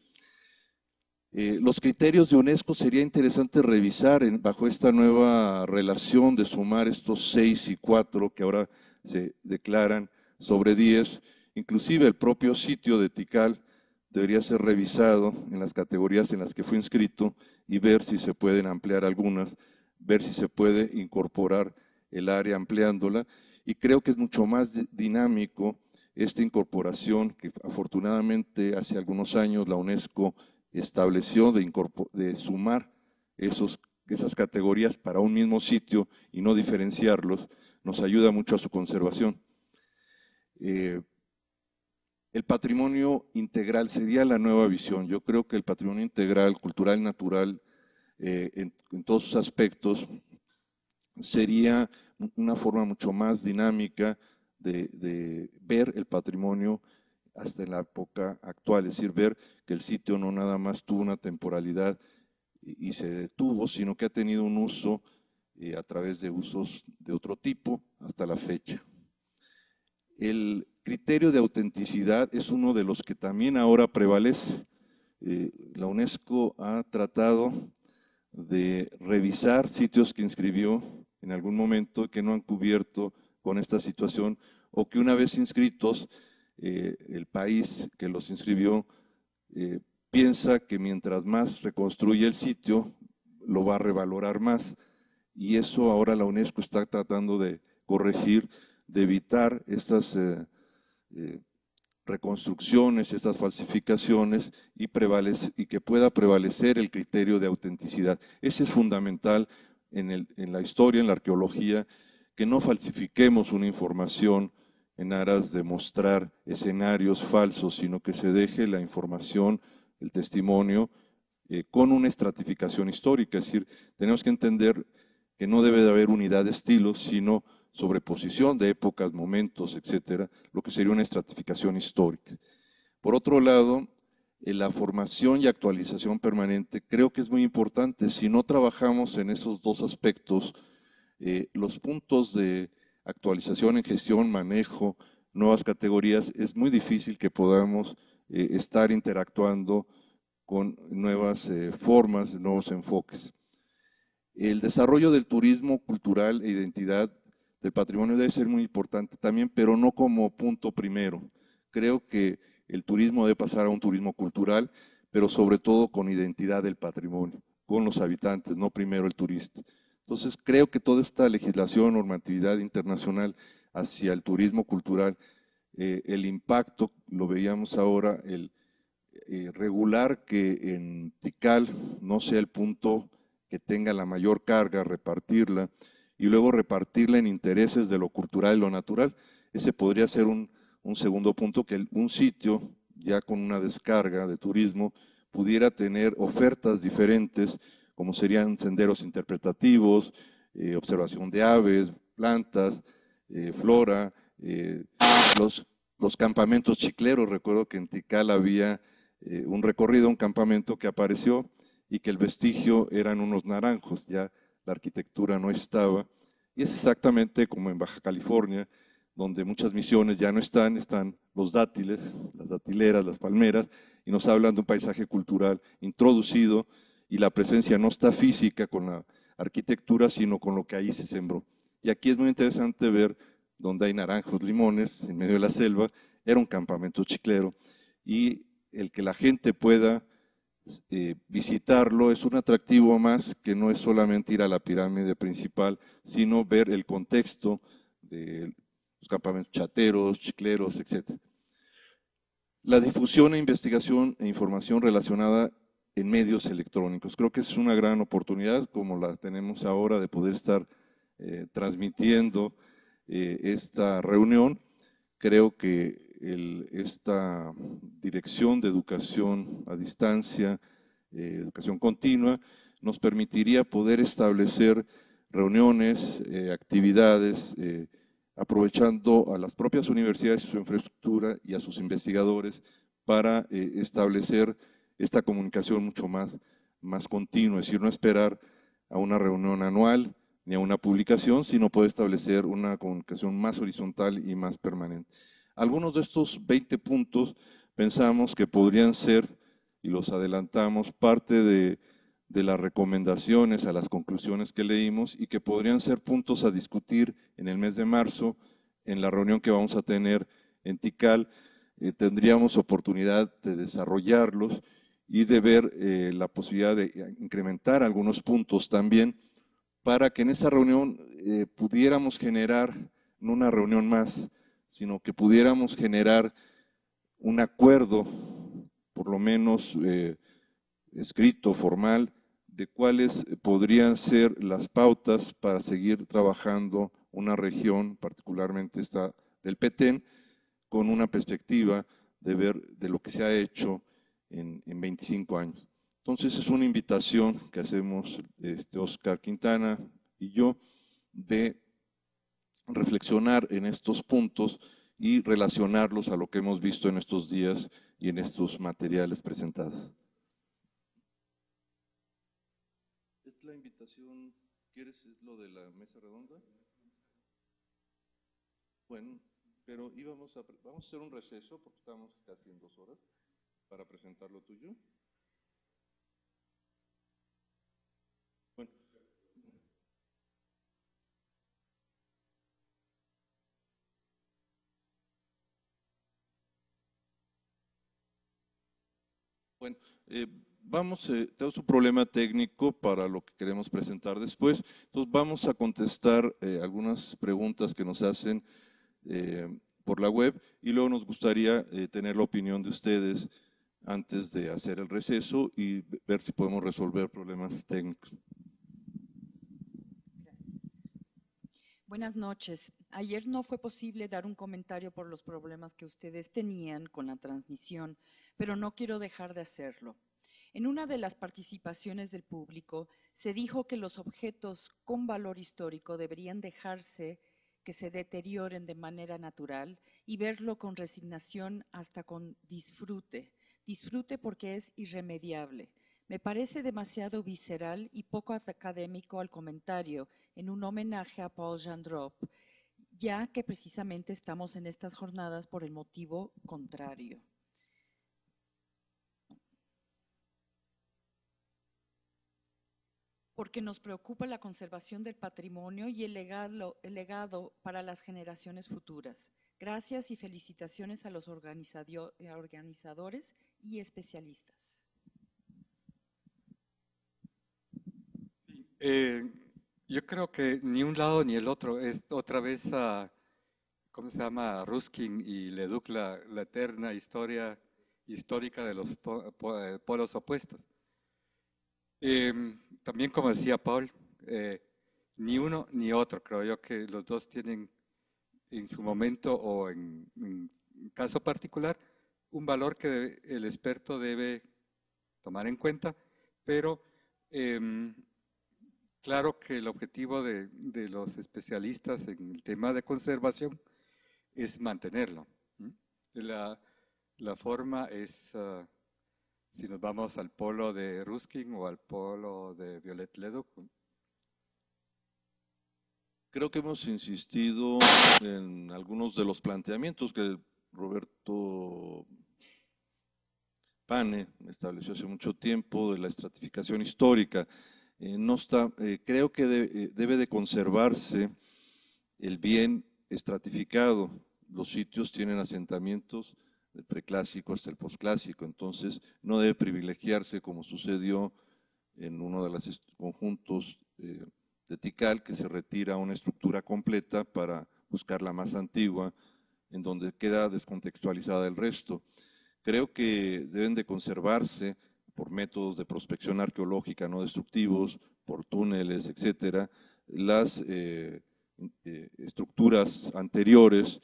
Speaker 2: Los criterios de UNESCO sería interesante revisar bajo esta nueva relación de sumar estos 6 y 4 que ahora se declaran sobre 10. Inclusive el propio sitio de Tikal debería ser revisado en las categorías en las que fue inscrito y ver si se pueden ampliar algunas, ver si se puede incorporar el área ampliándola. Y creo que es mucho más dinámico esta incorporación que afortunadamente hace algunos años la UNESCO estableció de sumar esas categorías para un mismo sitio y no diferenciarlos, nos ayuda mucho a su conservación. El patrimonio integral sería la nueva visión. Yo creo que el patrimonio integral, cultural, natural, en todos sus aspectos, sería una forma mucho más dinámica de ver el patrimonio hasta en la época actual, es decir, ver que el sitio no nada más tuvo una temporalidad y se detuvo, sino que ha tenido un uso a través de usos de otro tipo hasta la fecha. El criterio de autenticidad es uno de los que también ahora prevalece. La UNESCO ha tratado de revisar sitios que inscribió en algún momento y que no han cubierto con esta situación, o que una vez inscritos, el país que los inscribió piensa que mientras más reconstruye el sitio, lo va a revalorar más. Y eso ahora la UNESCO está tratando de corregir, de evitar estas reconstrucciones, estas falsificaciones y que pueda prevalecer el criterio de autenticidad. Ese es fundamental en la historia, en la arqueología, que no falsifiquemos una información en aras de mostrar escenarios falsos, sino que se deje la información, el testimonio, con una estratificación histórica. Es decir, tenemos que entender que no debe de haber unidad de estilos, sino sobreposición de épocas, momentos, etcétera, lo que sería una estratificación histórica. Por otro lado, la formación y actualización permanente creo que es muy importante. Si no trabajamos en esos dos aspectos, los puntos de actualización en gestión, manejo, nuevas categorías, es muy difícil que podamos estar interactuando con nuevas formas, nuevos enfoques. El desarrollo del turismo cultural e identidad del patrimonio debe ser muy importante también, pero no como punto primero. Creo que el turismo debe pasar a un turismo cultural, pero sobre todo con identidad del patrimonio, con los habitantes, no primero el turista. Entonces creo que toda esta legislación, normatividad internacional hacia el turismo cultural, el impacto, lo veíamos ahora, el regular que en Tikal no sea el punto que tenga la mayor carga, repartirla, y luego repartirla en intereses de lo cultural y lo natural. Ese podría ser un segundo punto, que un sitio ya con una descarga de turismo pudiera tener ofertas diferentes, como serían senderos interpretativos, observación de aves, plantas, flora, los campamentos chicleros. Recuerdo que en Tikal había un recorrido, un campamento que apareció y que el vestigio eran unos naranjos, ya la arquitectura no estaba, y es exactamente como en Baja California, donde muchas misiones ya no están los dátiles, las datileras, las palmeras, y nos hablan de un paisaje cultural introducido, y la presencia no está física con la arquitectura, sino con lo que ahí se sembró. Y aquí es muy interesante ver donde hay naranjos, limones, en medio de la selva, era un campamento chiclero, y el que la gente pueda visitarlo es un atractivo más, que no es solamente ir a la pirámide principal, sino ver el contexto de los campamentos chateros, chicleros, etc. La difusión e investigación e información relacionada en medios electrónicos. Creo que es una gran oportunidad, como la tenemos ahora, de poder estar transmitiendo esta reunión. Creo que esta dirección de educación a distancia, educación continua, nos permitiría poder establecer reuniones, actividades, aprovechando a las propias universidades y su infraestructura y a sus investigadores para establecer esta comunicación mucho más continua, es decir, no esperar a una reunión anual ni a una publicación, sino poder establecer una comunicación más horizontal y más permanente. Algunos de estos 20 puntos pensamos que podrían ser, y los adelantamos, parte de las recomendaciones a las conclusiones que leímos, y que podrían ser puntos a discutir en el mes de marzo, en la reunión que vamos a tener en Tikal. Tendríamos oportunidad de desarrollarlos y de ver la posibilidad de incrementar algunos puntos también, para que en esta reunión pudiéramos generar, no una reunión más, sino que pudiéramos generar un acuerdo, por lo menos escrito, formal, de cuáles podrían ser las pautas para seguir trabajando una región, particularmente esta del Petén, con una perspectiva de ver de lo que se ha hecho en 25 años. Entonces es una invitación que hacemos Oscar Quintana y yo, de reflexionar en estos puntos y relacionarlos a lo que hemos visto en estos días y en estos materiales presentados. ¿Es la invitación, quieres, es lo de la mesa redonda? Bueno, pero vamos a hacer un receso porque estamos casi en 2 horas para presentar lo tuyo. Bueno. Bueno, tenemos un problema técnico para lo que queremos presentar después, entonces vamos a contestar algunas preguntas que nos hacen por la web, y luego nos gustaría tener la opinión de ustedes antes de hacer el receso y ver si podemos resolver problemas técnicos.
Speaker 3: Buenas noches. Ayer no fue posible dar un comentario por los problemas que ustedes tenían con la transmisión, pero no quiero dejar de hacerlo. En una de las participaciones del público se dijo que los objetos con valor histórico deberían dejarse que se deterioren de manera natural y verlo con resignación hasta con disfrute. Disfrute porque es irremediable. Me parece demasiado visceral y poco académico al comentario en un homenaje a Paul Jandrop, ya que precisamente estamos en estas jornadas por el motivo contrario. Porque nos preocupa la conservación del patrimonio y el legado para las generaciones futuras. Gracias y felicitaciones a los organizadores y especialistas.
Speaker 1: Yo creo que ni un lado ni el otro. Es otra vez a, ¿cómo se llama? Ruskin y Leduc, la eterna historia histórica de los polos opuestos. También, como decía Paul, ni uno ni otro. Creo yo que los dos tienen en su momento o en caso particular un valor que el experto debe tomar en cuenta, pero claro que el objetivo de los especialistas en el tema de conservación es mantenerlo. La forma es, si nos vamos al polo de Ruskin o al polo de Viollet-le-Duc.
Speaker 2: Creo que hemos insistido en algunos de los planteamientos que Roberto Pane estableció hace mucho tiempo de la estratificación histórica. creo que debe de conservarse el bien estratificado. Los sitios tienen asentamientos del preclásico hasta el posclásico, entonces no debe privilegiarse como sucedió en uno de los conjuntos de Tikal, que se retira una estructura completa para buscar la más antigua, en donde queda descontextualizada el resto. Creo que deben de conservarse por métodos de prospección arqueológica no destructivos, por túneles, etcétera, las estructuras anteriores.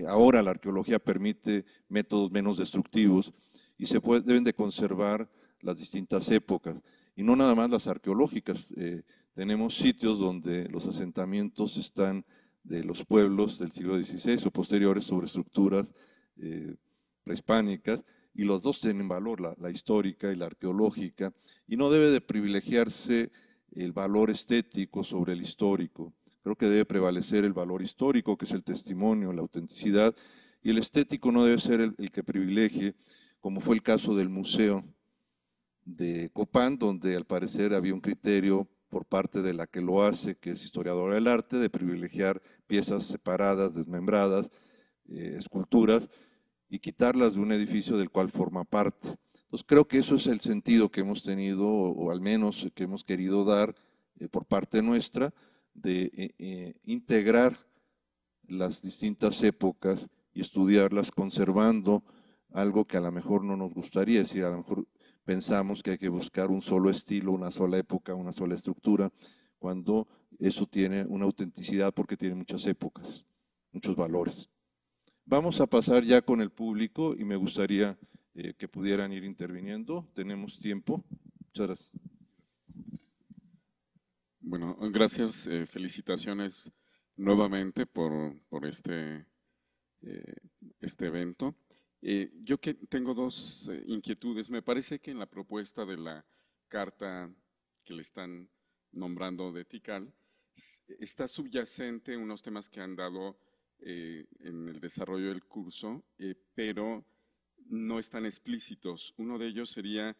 Speaker 2: Ahora la arqueología permite métodos menos destructivos y deben de conservar las distintas épocas, y no nada más las arqueológicas. Tenemos sitios donde los asentamientos están de los pueblos del siglo XVI o posteriores sobre estructuras prehispánicas, y los dos tienen valor, la histórica y la arqueológica, y no debe de privilegiarse el valor estético sobre el histórico. Creo que debe prevalecer el valor histórico, que es el testimonio, la autenticidad, y el estético no debe ser el que privilegie, como fue el caso del Museo de Copán, donde al parecer había un criterio por parte de la que lo hace, que es historiadora del arte, de privilegiar piezas separadas, desmembradas, esculturas, y quitarlas de un edificio del cual forma parte. Entonces creo que eso es el sentido que hemos tenido, o al menos que hemos querido dar por parte nuestra, de integrar las distintas épocas y estudiarlas conservando algo que a lo mejor no nos gustaría, es decir, a lo mejor pensamos que hay que buscar un solo estilo, una sola época, una sola estructura, cuando eso tiene una autenticidad porque tiene muchas épocas, muchos valores. Vamos a pasar ya con el público y me gustaría que pudieran ir interviniendo. Tenemos tiempo. Muchas gracias.
Speaker 4: Bueno, gracias, felicitaciones nuevamente por este evento. Yo tengo dos inquietudes. Me parece que en la propuesta de la carta que le están nombrando de Tikal está subyacente unos temas que han dado en el desarrollo del curso, pero no están explícitos. Uno de ellos sería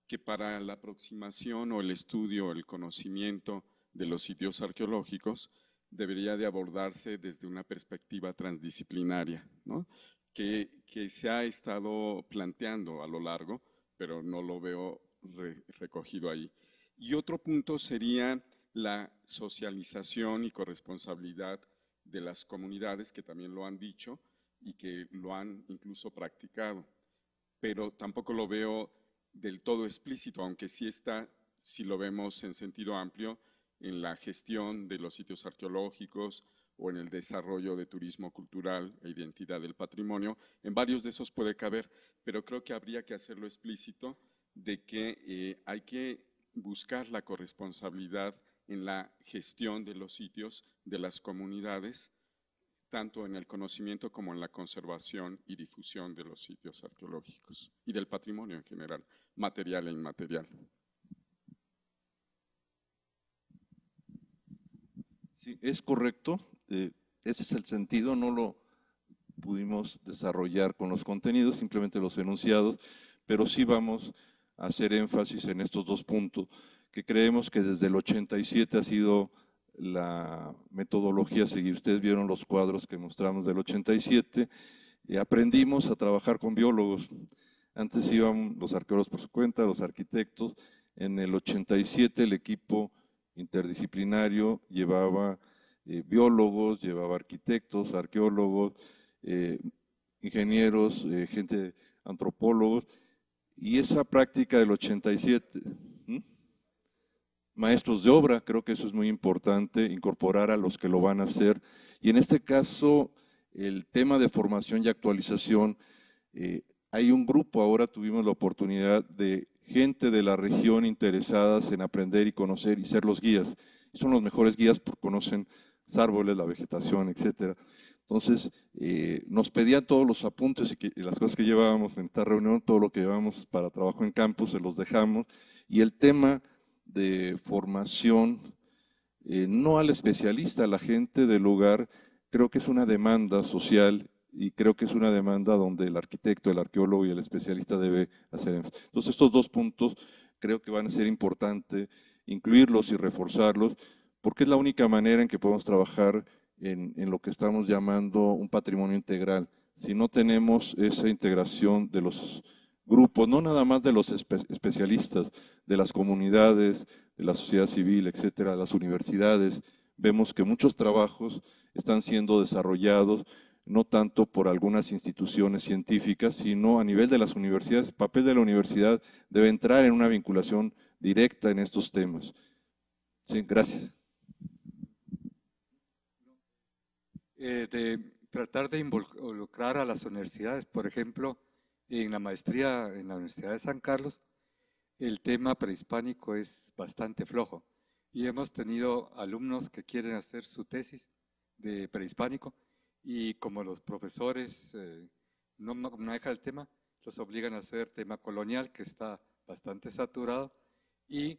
Speaker 4: que para la aproximación o el estudio, el conocimiento de los sitios arqueológicos debería de abordarse desde una perspectiva transdisciplinaria, ¿no? que se ha estado planteando a lo largo, pero no lo veo recogido ahí. Y otro punto sería la socialización y corresponsabilidad de las comunidades, que también lo han dicho y que lo han incluso practicado, pero tampoco lo veo del todo explícito, aunque sí está, si lo vemos en sentido amplio, en la gestión de los sitios arqueológicos o en el desarrollo de turismo cultural e identidad del patrimonio. En varios de esos puede caber, pero creo que habría que hacerlo explícito de que hay que buscar la corresponsabilidad en la gestión de los sitios de las comunidades, tanto en el conocimiento como en la conservación y difusión de los sitios arqueológicos y del patrimonio en general, material e inmaterial.
Speaker 2: Sí, es correcto. Ese es el sentido, no lo pudimos desarrollar con los contenidos, simplemente los enunciados, pero sí vamos a hacer énfasis en estos dos puntos, que creemos que desde el 87 ha sido la metodología a seguir. Ustedes vieron los cuadros que mostramos del 87, aprendimos a trabajar con biólogos. Antes iban los arqueólogos por su cuenta, los arquitectos. En el 87 el equipo interdisciplinario llevaba biólogos, llevaba arquitectos, arqueólogos, ingenieros, antropólogos, y esa práctica del 87, maestros de obra, creo que eso es muy importante, incorporar a los que lo van a hacer, y en este caso el tema de formación y actualización, hay un grupo, ahora tuvimos la oportunidad de gente de la región interesadas en aprender y conocer y ser los guías. Son los mejores guías porque conocen los árboles, la vegetación, etcétera. Entonces, nos pedían todos los apuntes y las cosas que llevábamos en esta reunión, todo lo que llevábamos para trabajo en campus, se los dejamos. Y el tema de formación, no al especialista, a la gente del lugar, creo que es una demanda social y creo que es una demanda donde el arquitecto, el arqueólogo y el especialista debe hacer énfasis. Entonces estos dos puntos creo que van a ser importantes incluirlos y reforzarlos, porque es la única manera en que podemos trabajar en lo que estamos llamando un patrimonio integral. Si no tenemos esa integración de los grupos, no nada más de los especialistas, de las comunidades, de la sociedad civil, etcétera, las universidades, vemos que muchos trabajos están siendo desarrollados no tanto por algunas instituciones científicas, sino a nivel de las universidades. El papel de la universidad debe entrar en una vinculación directa en estos temas. Sí, gracias.
Speaker 1: De tratar de involucrar a las universidades, por ejemplo, en la maestría en la Universidad de San Carlos, el tema prehispánico es bastante flojo y hemos tenido alumnos que quieren hacer su tesis de prehispánico y como los profesores no manejan el tema, los obligan a hacer tema colonial que está bastante saturado y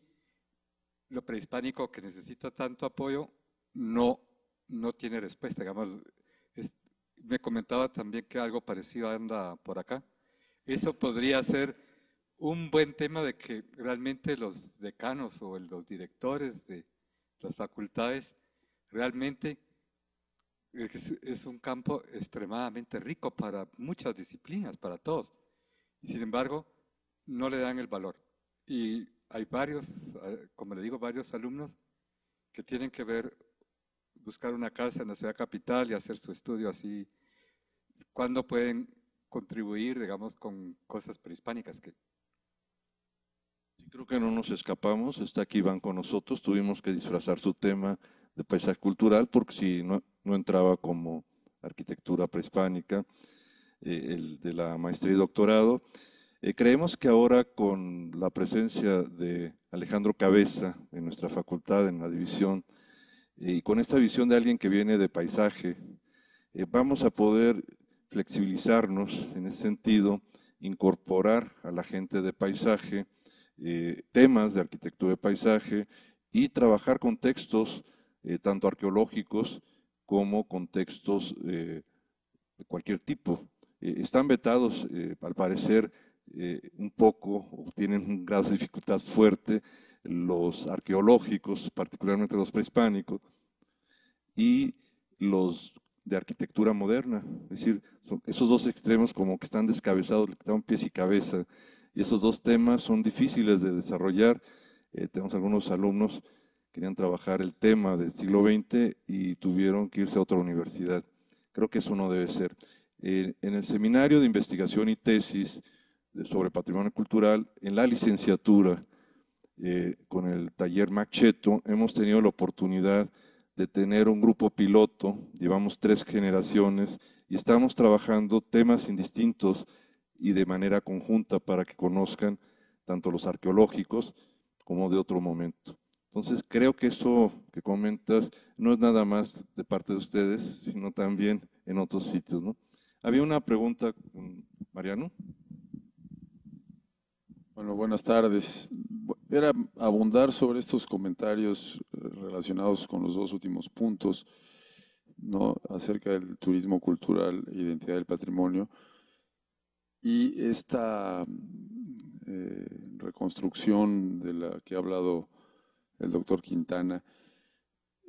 Speaker 1: lo prehispánico que necesita tanto apoyo no tiene respuesta. Digamos, me comentaba también que algo parecido anda por acá. Eso podría ser un buen tema de que realmente los decanos o los directores de las facultades realmente es un campo extremadamente rico para muchas disciplinas, para todos. Y sin embargo, no le dan el valor. Y hay varios, como le digo, varios alumnos que tienen que buscar una casa en la ciudad capital y hacer su estudio así. ¿Cuándo pueden contribuir, digamos, con cosas prehispánicas?
Speaker 2: Creo que no nos escapamos, está aquí Iván con nosotros, tuvimos que disfrazar su tema de paisaje cultural porque si no entraba como arquitectura prehispánica, el de la maestría y doctorado. Creemos que ahora con la presencia de Alejandro Cabeza en nuestra facultad, en la división, y con esta visión de alguien que viene de paisaje, vamos a poder flexibilizarnos en ese sentido, incorporar a la gente de paisaje, temas de arquitectura de paisaje y trabajar con textos tanto arqueológicos como con textos de cualquier tipo. Están vetados, al parecer, un poco, o tienen un grado de dificultad fuerte, los arqueológicos, particularmente los prehispánicos, y los de arquitectura moderna. Es decir, esos dos extremos como que están descabezados, le quitaban pies y cabeza. Y esos dos temas son difíciles de desarrollar. Tenemos algunos alumnos que querían trabajar el tema del siglo XX y tuvieron que irse a otra universidad. Creo que eso no debe ser. En el seminario de investigación y tesis sobre patrimonio cultural, en la licenciatura, con el taller Macheto, hemos tenido la oportunidad de tener un grupo piloto, llevamos 3 generaciones y estamos trabajando temas indistintos y de manera conjunta para que conozcan tanto los arqueológicos como de otro momento. Entonces creo que eso que comentas no es nada más de parte de ustedes, sino también en otros sitios, ¿no? Había una pregunta, Mariano.
Speaker 5: Bueno, buenas tardes. Era abundar sobre estos comentarios relacionados con los 2 últimos puntos, ¿no? Acerca del turismo cultural e identidad del patrimonio y esta reconstrucción de la que ha hablado el doctor Quintana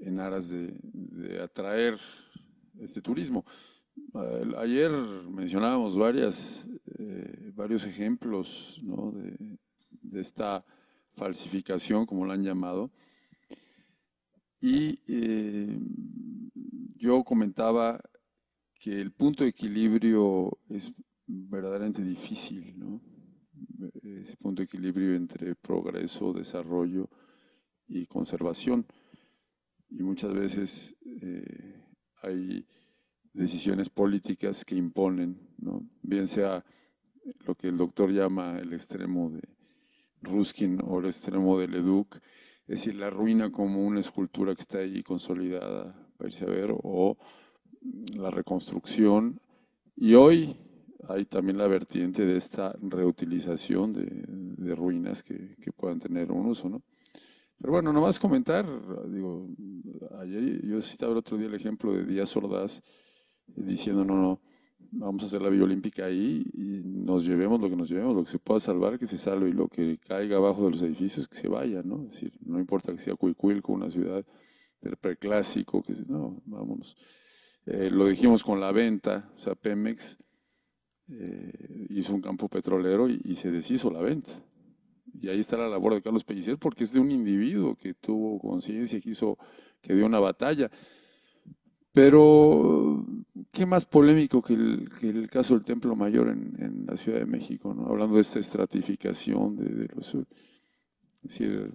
Speaker 5: en aras de atraer este turismo. Ayer mencionábamos varios ejemplos, ¿no? de esta falsificación, como la han llamado, y yo comentaba que el punto de equilibrio es verdaderamente difícil, ¿no? Ese punto de equilibrio entre progreso, desarrollo y conservación, y muchas veces hay decisiones políticas que imponen, ¿no? Bien sea lo que el doctor llama el extremo de Ruskin o el extremo de Leduc, es decir, la ruina como una escultura que está ahí consolidada para irse a ver, o la reconstrucción. Y hoy hay también la vertiente de esta reutilización de ruinas que puedan tener un uso, ¿no? Pero bueno, nomás comentar, digo, ayer yo citaba el otro día el ejemplo de Díaz Ordaz, diciendo, no, vamos a hacer la Villa Olímpica ahí y nos llevemos lo que nos llevemos, lo que se pueda salvar, que se salve, y lo que caiga abajo de los edificios, que se vaya, ¿no? Es decir, no importa que sea Cuicuilco, una ciudad del preclásico, no, vámonos. Lo dijimos con la venta, o sea, Pemex hizo un campo petrolero y se deshizo la venta. Y ahí está la labor de Carlos Pellicer, porque es de un individuo que tuvo conciencia, que dio una batalla. Pero, ¿qué más polémico que el caso del Templo Mayor en la Ciudad de México, ¿no? Hablando de esta estratificación de los... Es decir,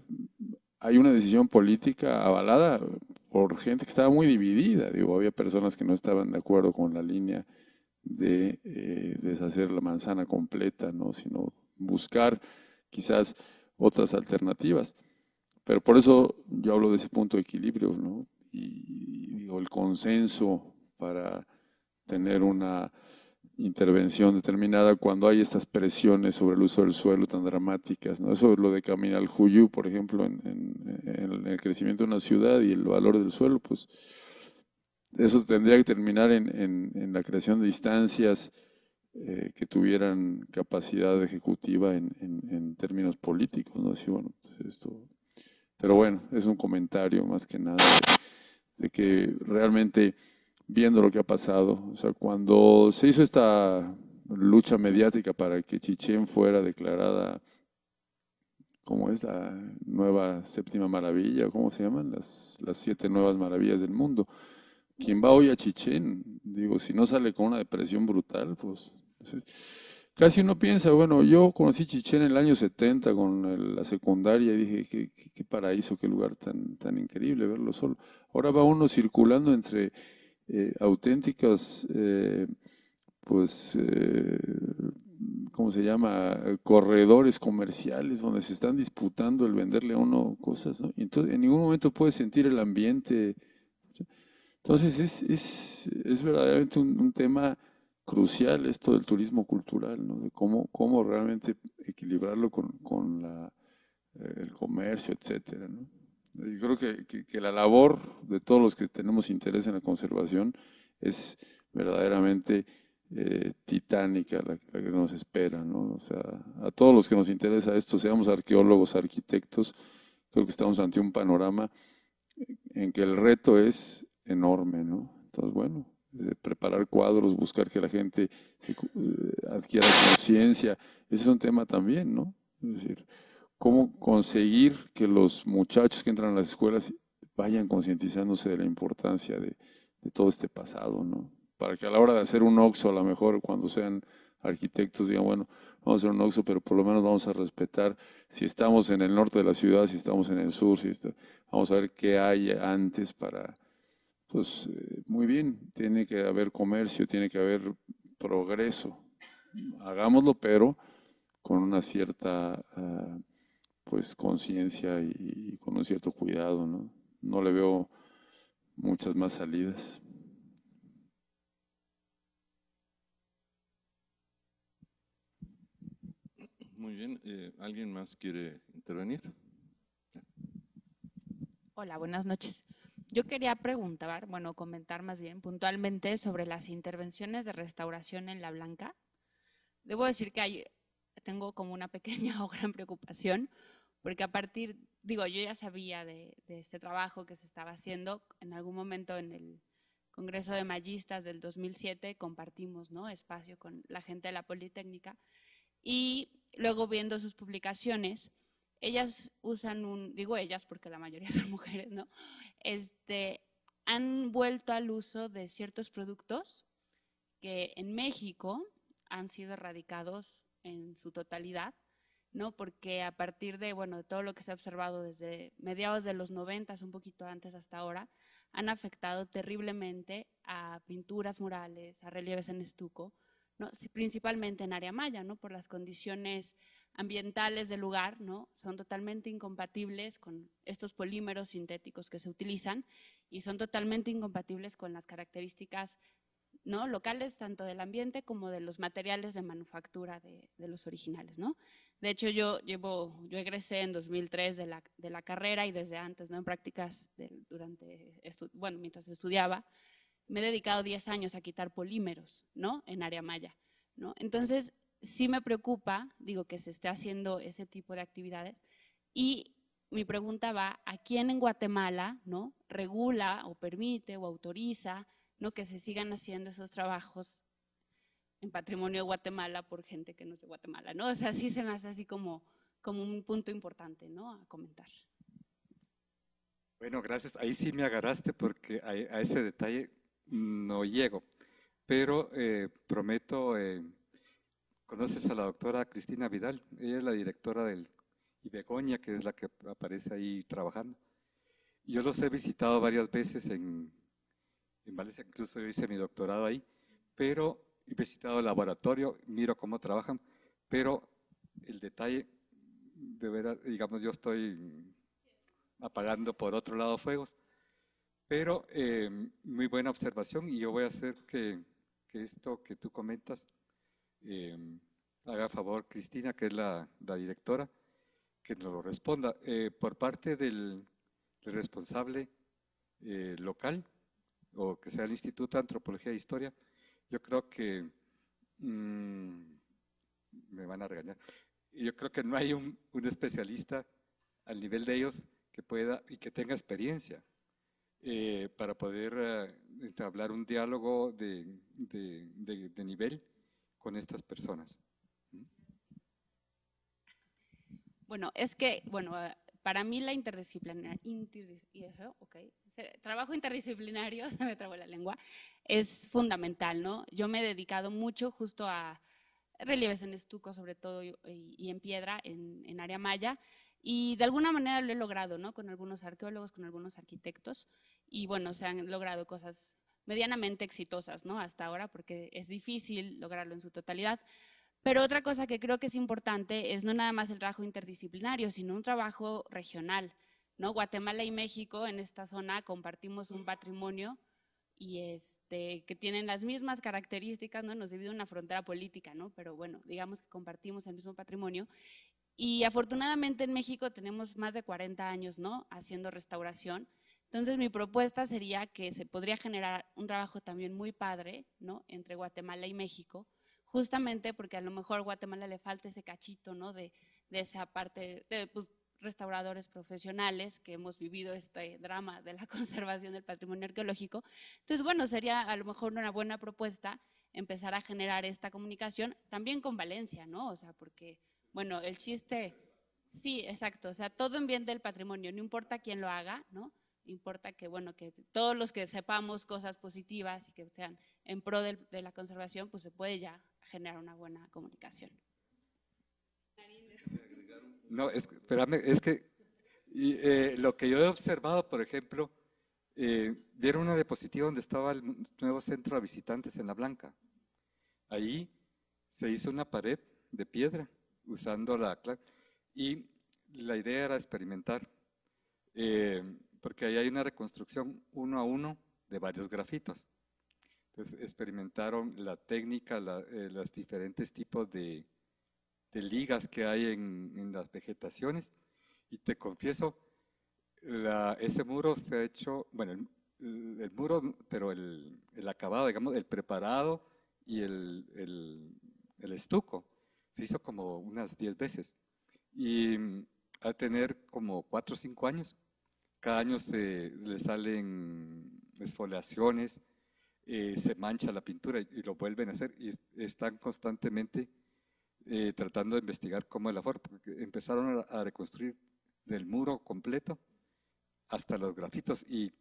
Speaker 5: hay una decisión política avalada por gente que estaba muy dividida. Digo, había personas que no estaban de acuerdo con la línea de deshacer la manzana completa, ¿no? Sino buscar quizás otras alternativas. Pero por eso yo hablo de ese punto de equilibrio, ¿no? Y digo, el consenso para tener una intervención determinada cuando hay estas presiones sobre el uso del suelo tan dramáticas, ¿no? Eso es lo de Caminal Juyú, por ejemplo, en el crecimiento de una ciudad y el valor del suelo, pues eso tendría que terminar en la creación de instancias que tuvieran capacidad ejecutiva en términos políticos, ¿no? Así, bueno, pues esto... Pero bueno, es un comentario más que nada de que realmente viendo lo que ha pasado, o sea, cuando se hizo esta lucha mediática para que Chichén fuera declarada, ¿cómo es? La nueva séptima maravilla, ¿cómo se llaman? Las 7 nuevas maravillas del mundo. Quien va hoy a Chichén, digo, si no sale con una depresión brutal, pues... Casi uno piensa, bueno, yo conocí Chichén en el año 70 con la secundaria y dije, qué paraíso, qué lugar tan increíble verlo solo. Ahora va uno circulando entre auténticas, pues, ¿cómo se llama? Corredores comerciales donde se están disputando el venderle a uno cosas, ¿no? Y entonces en ningún momento puedes sentir el ambiente. Entonces es verdaderamente un tema crucial esto del turismo cultural, ¿no? De cómo realmente equilibrarlo con el comercio, etcétera, ¿no? Yo creo que la labor de todos los que tenemos interés en la conservación es verdaderamente titánica la que nos espera, ¿no? O sea, a todos los que nos interesa esto, seamos arqueólogos, arquitectos, creo que estamos ante un panorama en que el reto es enorme, ¿no? Entonces, bueno, preparar cuadros, buscar que la gente adquiera conciencia, ese es un tema también, ¿no? Es decir, cómo conseguir que los muchachos que entran a las escuelas vayan concientizándose de la importancia de todo este pasado, ¿no? Para que a la hora de hacer un OXXO, a lo mejor cuando sean arquitectos digan, bueno, vamos a hacer un OXXO, pero por lo menos vamos a respetar si estamos en el norte de la ciudad, si estamos en el sur, vamos a ver qué hay antes para, pues, muy bien, tiene que haber comercio, tiene que haber progreso. Hagámoslo, pero con una cierta, pues, conciencia y con un cierto cuidado, ¿no? No le veo muchas más salidas.
Speaker 2: Muy bien, ¿alguien más quiere intervenir?
Speaker 6: Hola, buenas noches. Yo quería preguntar, bueno, comentar más bien puntualmente sobre las intervenciones de restauración en La Blanca. Debo decir que tengo como una pequeña o gran preocupación, porque yo ya sabía de este trabajo que se estaba haciendo. En algún momento en el Congreso de Mallistas del 2007 compartimos, ¿no?, espacio con la gente de la Politécnica, y luego viendo sus publicaciones, ellas usan digo ellas porque la mayoría son mujeres, ¿no? Han vuelto al uso de ciertos productos que en México han sido erradicados en su totalidad, ¿no? Porque a partir de, bueno, de todo lo que se ha observado desde mediados de los 90, un poquito antes hasta ahora, han afectado terriblemente a pinturas murales, a relieves en estuco, ¿no? Sí, principalmente en área maya, ¿no? Por las condiciones ambientales del lugar, ¿no? Son totalmente incompatibles con estos polímeros sintéticos que se utilizan y son totalmente incompatibles con las características, ¿no?, locales, tanto del ambiente como de los materiales de manufactura de los originales, ¿no? De hecho, yo egresé en 2003 de la carrera y desde antes, ¿no?, en prácticas mientras estudiaba, me he dedicado 10 años a quitar polímeros, ¿no? En área maya, ¿no? Entonces, sí me preocupa, digo, que se esté haciendo ese tipo de actividades. Y mi pregunta va, ¿a quién en Guatemala, ¿no? regula o permite o autoriza, ¿no? que se sigan haciendo esos trabajos en patrimonio de Guatemala por gente que no es de Guatemala, ¿no? O sea, sí se me hace así como un punto importante, ¿no? A comentar.
Speaker 1: Bueno, gracias. Ahí sí me agarraste porque a ese detalle no llego. Pero prometo, conoces a la doctora Cristina Vidal. Ella es la directora del y Begoña, que es la que aparece ahí trabajando. Yo los he visitado varias veces en Valencia, incluso yo hice mi doctorado ahí, pero he visitado el laboratorio, miro cómo trabajan, pero el detalle, de veras, digamos, yo estoy apagando por otro lado fuegos, pero muy buena observación y yo voy a hacer que esto que tú comentas haga favor Cristina, que es la directora, que nos lo responda. Por parte del responsable local, o que sea el Instituto de Antropología e Historia, yo creo que me van a regañar. Yo creo que no hay un especialista al nivel de ellos que pueda y que tenga experiencia para poder entablar un diálogo de nivel con estas personas.
Speaker 6: Bueno, es que, bueno, para mí la trabajo interdisciplinario, se me trabó la lengua, es fundamental, ¿no? Yo me he dedicado mucho justo a relieves en estuco, sobre todo, y en piedra, en área maya, y de alguna manera lo he logrado, ¿no? Con algunos arqueólogos, con algunos arquitectos, y bueno, se han logrado cosas medianamente exitosas, ¿no? Hasta ahora, porque es difícil lograrlo en su totalidad. Pero otra cosa que creo que es importante es no nada más el trabajo interdisciplinario, sino un trabajo regional, ¿no? Guatemala y México en esta zona compartimos un patrimonio y que tienen las mismas características, ¿no? Nos divide una frontera política, ¿no? Pero bueno, digamos que compartimos el mismo patrimonio. Y afortunadamente en México tenemos más de 40 años, ¿no? Haciendo restauración. Entonces mi propuesta sería que se podría generar un trabajo también muy padre, ¿no? Entre Guatemala y México, justamente porque a lo mejor a Guatemala le falta ese cachito, ¿no? De esa parte de pues, restauradores profesionales que hemos vivido este drama de la conservación del patrimonio arqueológico. Entonces, bueno, sería a lo mejor una buena propuesta empezar a generar esta comunicación también con Valencia, ¿no? O sea, porque, bueno, el chiste, sí, exacto, o sea, todo en bien del patrimonio, no importa quién lo haga, ¿no? Importa que, bueno, que todos los que sepamos cosas positivas y que sean en pro de la conservación, pues se puede ya generar una buena comunicación.
Speaker 1: No, espérame, es que lo que yo he observado, por ejemplo, vieron una diapositiva donde estaba el nuevo centro de visitantes en La Blanca. Ahí se hizo una pared de piedra usando y la idea era experimentar, porque ahí hay una reconstrucción 1 a 1 de varios grafitos. Entonces experimentaron la técnica, los diferentes tipos de ligas que hay en las vegetaciones, y te confieso, ese muro se ha hecho, bueno, el muro, pero el acabado, digamos, el preparado y el estuco, se hizo como unas 10 veces, y al tener como 4 o 5 años, cada año le salen esfoliaciones, se mancha la pintura y lo vuelven a hacer, y están constantemente tratando de investigar cómo es la forma, porque empezaron a reconstruir del muro completo hasta los grafitos y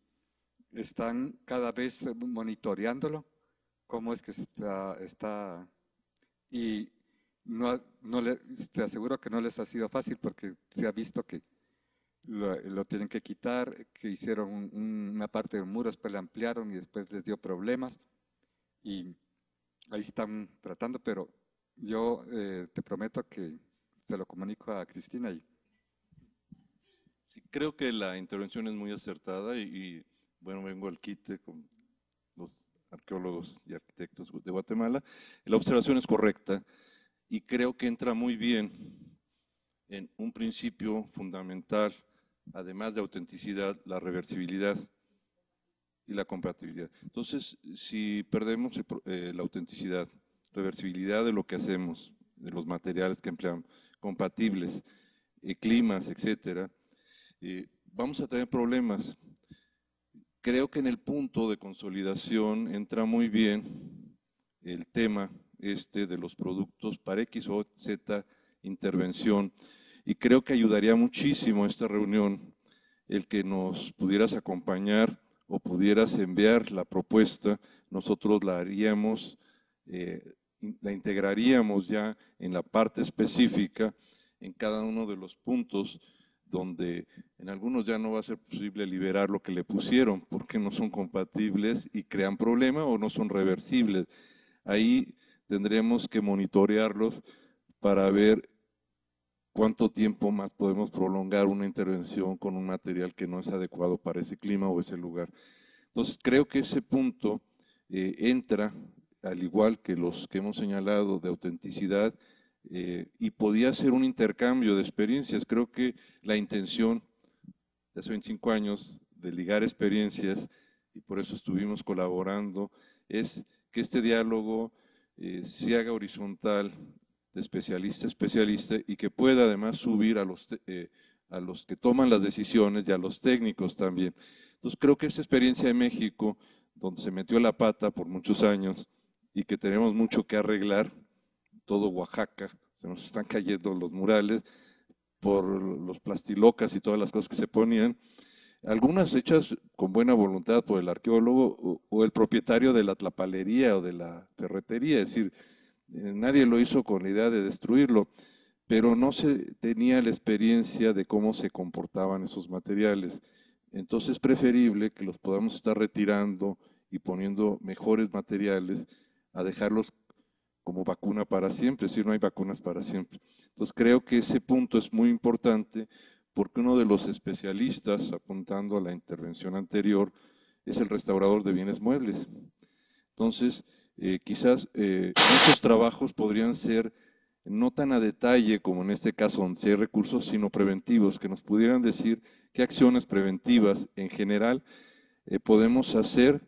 Speaker 1: están cada vez monitoreándolo, cómo es que está y te aseguro que no les ha sido fácil porque se ha visto que lo tienen que quitar, que hicieron una parte del muro, después la ampliaron y después les dio problemas y ahí están tratando, pero yo te prometo que se lo comunico a Cristina.
Speaker 2: Sí, creo que la intervención es muy acertada y bueno, vengo al quite con los arqueólogos y arquitectos de Guatemala. La observación es correcta y creo que entra muy bien en un principio fundamental, además de autenticidad, la reversibilidad. y la compatibilidad. Entonces, si perdemos la autenticidad, reversibilidad de lo que hacemos, de los materiales que empleamos, compatibles, climas, etcétera, vamos a tener problemas. Creo que en el punto de consolidación entra muy bien el tema de los productos para X o Z intervención, y creo que ayudaría muchísimo esta reunión el que nos pudieras acompañar o pudieras enviar la propuesta. Nosotros la haríamos, la integraríamos ya en la parte específica en cada uno de los puntos, donde en algunos ya no va a ser posible liberar lo que le pusieron porque no son compatibles y crean problema o no son reversibles. Ahí tendremos que monitorearlos para ver cuánto tiempo más podemos prolongar una intervención con un material que no es adecuado para ese clima o ese lugar. Entonces, creo que ese punto entra, al igual que los que hemos señalado de autenticidad, y podía ser un intercambio de experiencias. Creo que la intención de hace 25 años de ligar experiencias, y por eso estuvimos colaborando, es que este diálogo se haga horizontal, de especialista a especialista, y que pueda además subir a los que toman las decisiones y a los técnicos también. Entonces creo que esta experiencia de México, donde se metió la pata por muchos años y que tenemos mucho que arreglar, todo Oaxaca, se nos están cayendo los murales por los plastilocas y todas las cosas que se ponían, algunas hechas con buena voluntad por el arqueólogo o el propietario de la tlapalería o de la ferretería, es decir, nadie lo hizo con la idea de destruirlo, pero no se tenía la experiencia de cómo se comportaban esos materiales. Entonces es preferible que los podamos estar retirando y poniendo mejores materiales a dejarlos como vacuna para siempre, si no hay vacunas para siempre. Entonces creo que ese punto es muy importante porque uno de los especialistas, apuntando a la intervención anterior, es el restaurador de bienes muebles. Entonces, quizás muchos trabajos podrían ser no tan a detalle como en este caso donde sí hay recursos, sino preventivos, que nos pudieran decir qué acciones preventivas en general podemos hacer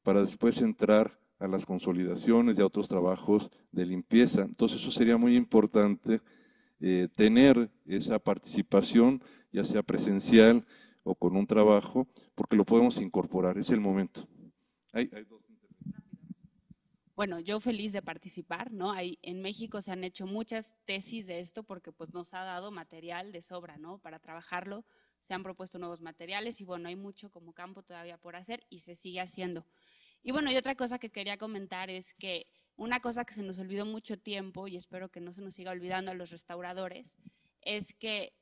Speaker 2: para después entrar a las consolidaciones y a otros trabajos de limpieza. Entonces eso sería muy importante, tener esa participación, ya sea presencial o con un trabajo, porque lo podemos incorporar, es el momento. Hay dos intervenciones.
Speaker 6: Bueno, yo feliz de participar, ¿no? En México se han hecho muchas tesis de esto porque pues nos ha dado material de sobra, ¿no? Para trabajarlo, se han propuesto nuevos materiales y bueno, hay mucho como campo todavía por hacer y se sigue haciendo. Y bueno, y otra cosa que quería comentar es que una cosa que se nos olvidó mucho tiempo, y espero que no se nos siga olvidando a los restauradores, es que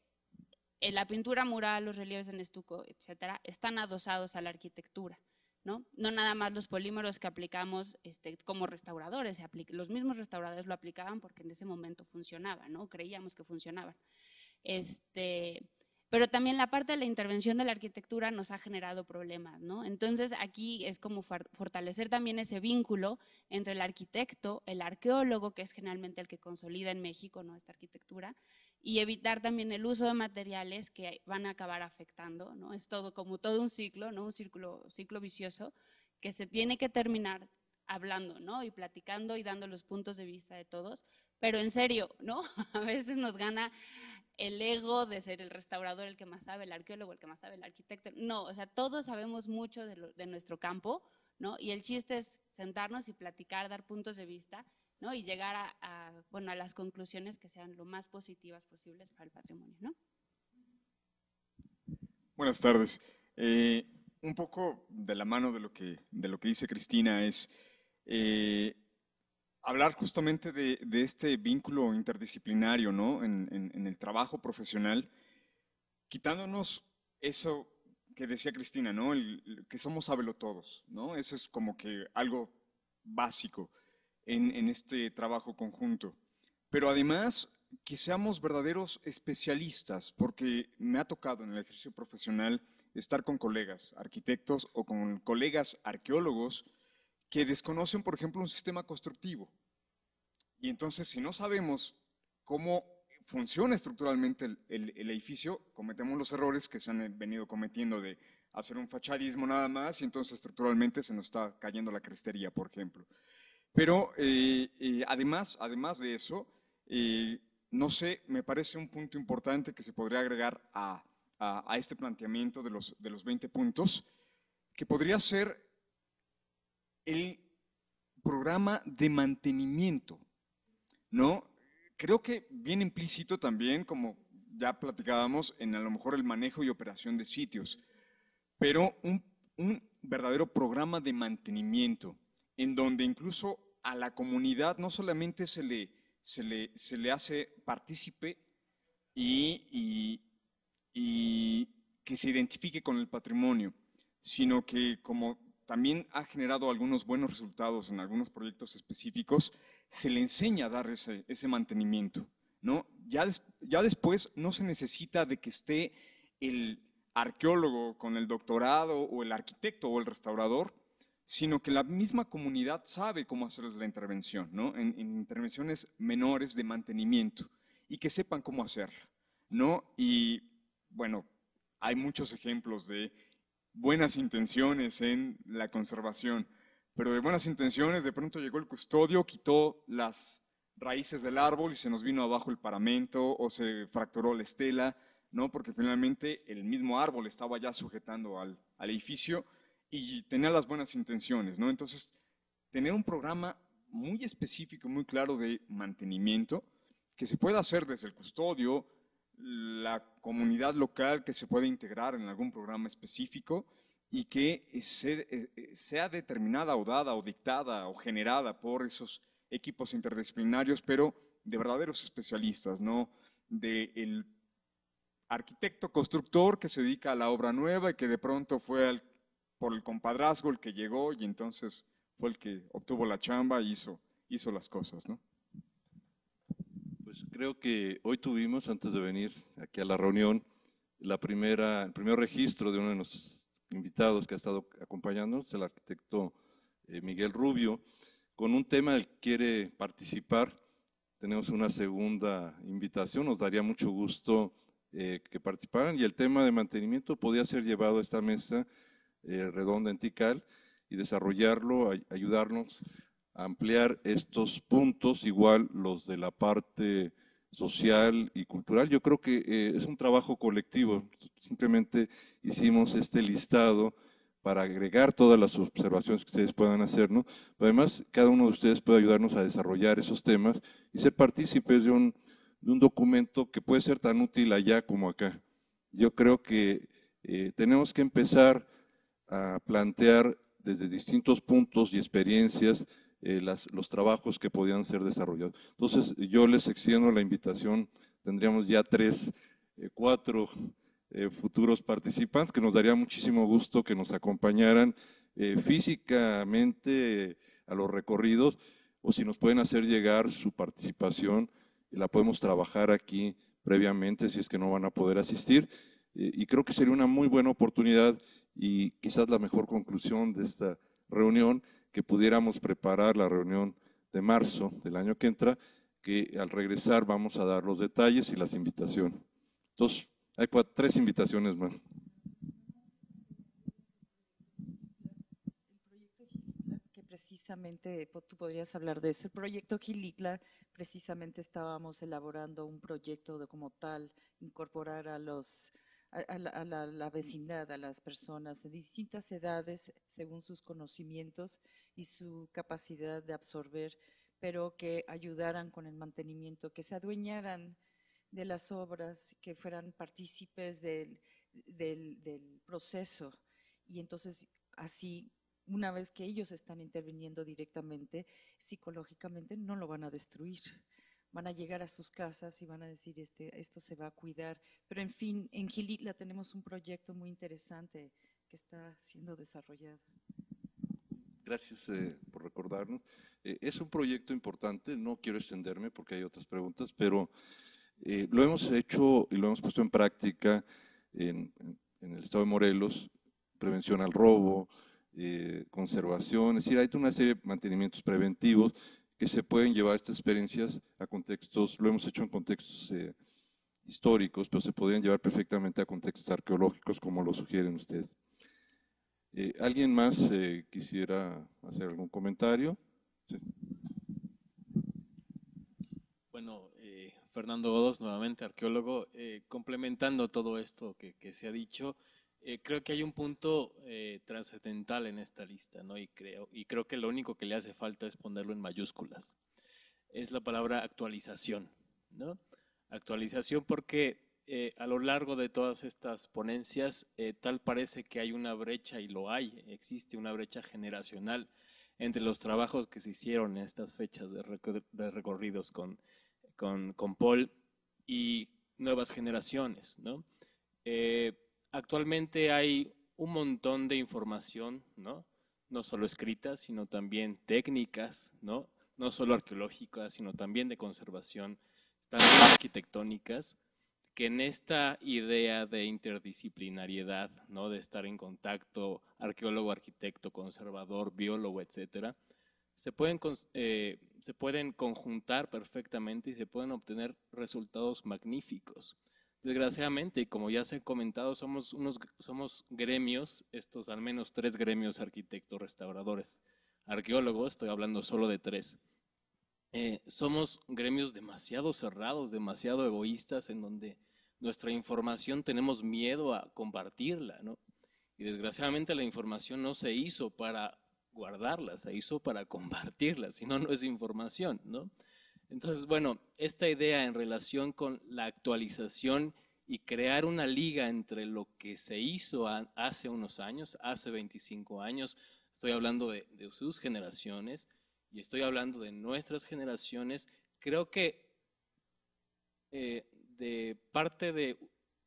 Speaker 6: la pintura mural, los relieves en estuco, etcétera, están adosados a la arquitectura, ¿no? No nada más los polímeros que aplicamos como restauradores, los mismos restauradores lo aplicaban porque en ese momento funcionaba, ¿no? Creíamos que funcionaban. Pero también la parte de la intervención de la arquitectura nos ha generado problemas, ¿no? Entonces aquí es como fortalecer también ese vínculo entre el arquitecto, el arqueólogo, que es generalmente el que consolida en México, ¿no? Esta arquitectura, y evitar también el uso de materiales que van a acabar afectando, ¿no? Es todo como todo un ciclo, ¿no? Un ciclo vicioso que se tiene que terminar hablando, ¿no? Y platicando y dando los puntos de vista de todos, pero en serio, ¿no? A veces nos gana el ego de ser el restaurador el que más sabe, el arqueólogo el que más sabe, el arquitecto. No, o sea, todos sabemos mucho de nuestro campo, ¿no? Y el chiste es sentarnos y platicar, dar puntos de vista, ¿no? Y llegar bueno, a las conclusiones que sean lo más positivas posibles para el patrimonio, ¿no?
Speaker 7: Buenas tardes. Un poco de la mano de lo que dice Cristina es hablar justamente de este vínculo interdisciplinario, ¿no? En el trabajo profesional, quitándonos eso que decía Cristina, ¿no? Que somos sabelotodos, ¿no? Eso es como que algo básico en este trabajo conjunto. Pero además, que seamos verdaderos especialistas, porque me ha tocado en el ejercicio profesional estar con colegas arquitectos o con colegas arqueólogos que desconocen, por ejemplo, un sistema constructivo. Y entonces, si no sabemos cómo funciona estructuralmente el edificio, cometemos los errores que se han venido cometiendo de hacer un fachadismo nada más y entonces estructuralmente se nos está cayendo la crestería, por ejemplo. Pero además de eso, no sé, me parece un punto importante que se podría agregar a este planteamiento de los 20 puntos, que podría ser el programa de mantenimiento, ¿no? Creo que viene implícito también, como ya platicábamos, en a lo mejor el manejo y operación de sitios, pero un verdadero programa de mantenimiento, en donde incluso a la comunidad no solamente se le hace partícipe y que se identifique con el patrimonio, sino que como también ha generado algunos buenos resultados en algunos proyectos específicos, se le enseña a dar ese mantenimiento, ¿no? Ya después no se necesita de que esté el arqueólogo con el doctorado o el arquitecto o el restaurador, sino que la misma comunidad sabe cómo hacer la intervención, ¿no? En intervenciones menores de mantenimiento y que sepan cómo hacerla, ¿no? Y bueno, hay muchos ejemplos de buenas intenciones en la conservación, pero de buenas intenciones de pronto llegó el custodio, quitó las raíces del árbol y se nos vino abajo el paramento o se fracturó la estela, ¿no? Porque finalmente el mismo árbol estaba ya sujetando al edificio y tenía las buenas intenciones, ¿no? Entonces, tener un programa muy específico, muy claro de mantenimiento, que se pueda hacer desde el custodio, la comunidad local que se puede integrar en algún programa específico y que sea determinada o dada o dictada o generada por esos equipos interdisciplinarios, pero de verdaderos especialistas, ¿no? Del arquitecto constructor que se dedica a la obra nueva y que de pronto fue por el compadrazgo el que llegó y entonces fue el que obtuvo la chamba y hizo las cosas, ¿no?
Speaker 2: Pues creo que hoy tuvimos, antes de venir aquí a la reunión, el primer registro de uno de nuestros invitados que ha estado acompañándonos, el arquitecto Miguel Rubio, con un tema del que quiere participar. Tenemos una segunda invitación, nos daría mucho gusto que participaran, y el tema de mantenimiento podía ser llevado a esta mesa redonda en Tikal y desarrollarlo, ayudarnos a ampliar estos puntos, igual los de la parte social y cultural. Yo creo que es un trabajo colectivo, simplemente hicimos este listado para agregar todas las observaciones que ustedes puedan hacer, ¿no? Pero además, cada uno de ustedes puede ayudarnos a desarrollar esos temas y ser partícipes de un documento que puede ser tan útil allá como acá. Yo creo que tenemos que empezar a plantear desde distintos puntos y experiencias los trabajos que podían ser desarrollados. Entonces, yo les extiendo la invitación, tendríamos ya 4 futuros participantes, que nos daría muchísimo gusto que nos acompañaran físicamente a los recorridos, o si nos pueden hacer llegar su participación, la podemos trabajar aquí previamente si es que no van a poder asistir, y creo que sería una muy buena oportunidad y quizás la mejor conclusión de esta reunión, que pudiéramos preparar la reunión de marzo del año que entra, que al regresar vamos a dar los detalles y las invitaciones. Entonces, hay 3 invitaciones más.
Speaker 3: El proyecto Gilicla, que precisamente, tú podrías hablar de eso. El proyecto Gilicla, precisamente estábamos elaborando un proyecto de como tal, incorporar a la vecindad, a las personas de distintas edades, según sus conocimientos y su capacidad de absorber, pero que ayudaran con el mantenimiento, que se adueñaran de las obras, que fueran partícipes del proceso. Y entonces, así, una vez que ellos están interviniendo directamente, psicológicamente no lo van a destruir. Van a llegar a sus casas y van a decir, esto se va a cuidar. Pero en fin, en Gilicla tenemos un proyecto muy interesante que está siendo desarrollado.
Speaker 2: Gracias por recordarnos. Es un proyecto importante, no quiero extenderme porque hay otras preguntas, pero lo hemos hecho y lo hemos puesto en práctica en el estado de Morelos, prevención al robo, conservación, es decir, hay una serie de mantenimientos preventivos que se pueden llevar estas experiencias a contextos, lo hemos hecho en contextos históricos, pero se podrían llevar perfectamente a contextos arqueológicos, como lo sugieren ustedes. ¿Alguien más quisiera hacer algún comentario? Sí.
Speaker 8: Bueno, Fernando Godos, nuevamente arqueólogo, complementando todo esto que se ha dicho, creo que hay un punto trascendental en esta lista, ¿no? Y creo que lo único que le hace falta es ponerlo en mayúsculas. Es la palabra actualización, ¿no? Actualización porque a lo largo de todas estas ponencias, tal parece que hay una brecha, y lo hay, existe una brecha generacional entre los trabajos que se hicieron en estas fechas de recorridos con Paul y nuevas generaciones, ¿no? Actualmente hay un montón de información, ¿no? No solo escrita, sino también técnicas, ¿no? No solo arqueológicas, sino también de conservación, también arquitectónicas, que en esta idea de interdisciplinariedad, ¿no? De estar en contacto, arqueólogo, arquitecto, conservador, biólogo, etcétera, se pueden conjuntar perfectamente y se pueden obtener resultados magníficos. Desgraciadamente, y como ya se ha comentado, somos gremios, estos al menos 3 gremios: arquitectos, restauradores, arqueólogos, estoy hablando solo de 3. Somos gremios demasiado cerrados, demasiado egoístas, en donde nuestra información tenemos miedo a compartirla, ¿no? Y desgraciadamente la información no se hizo para guardarla, se hizo para compartirla, si no, no es información, ¿no? Entonces, bueno, esta idea en relación con la actualización y crear una liga entre lo que se hizo hace unos años, hace 25 años, estoy hablando de sus generaciones y estoy hablando de nuestras generaciones, creo que de parte de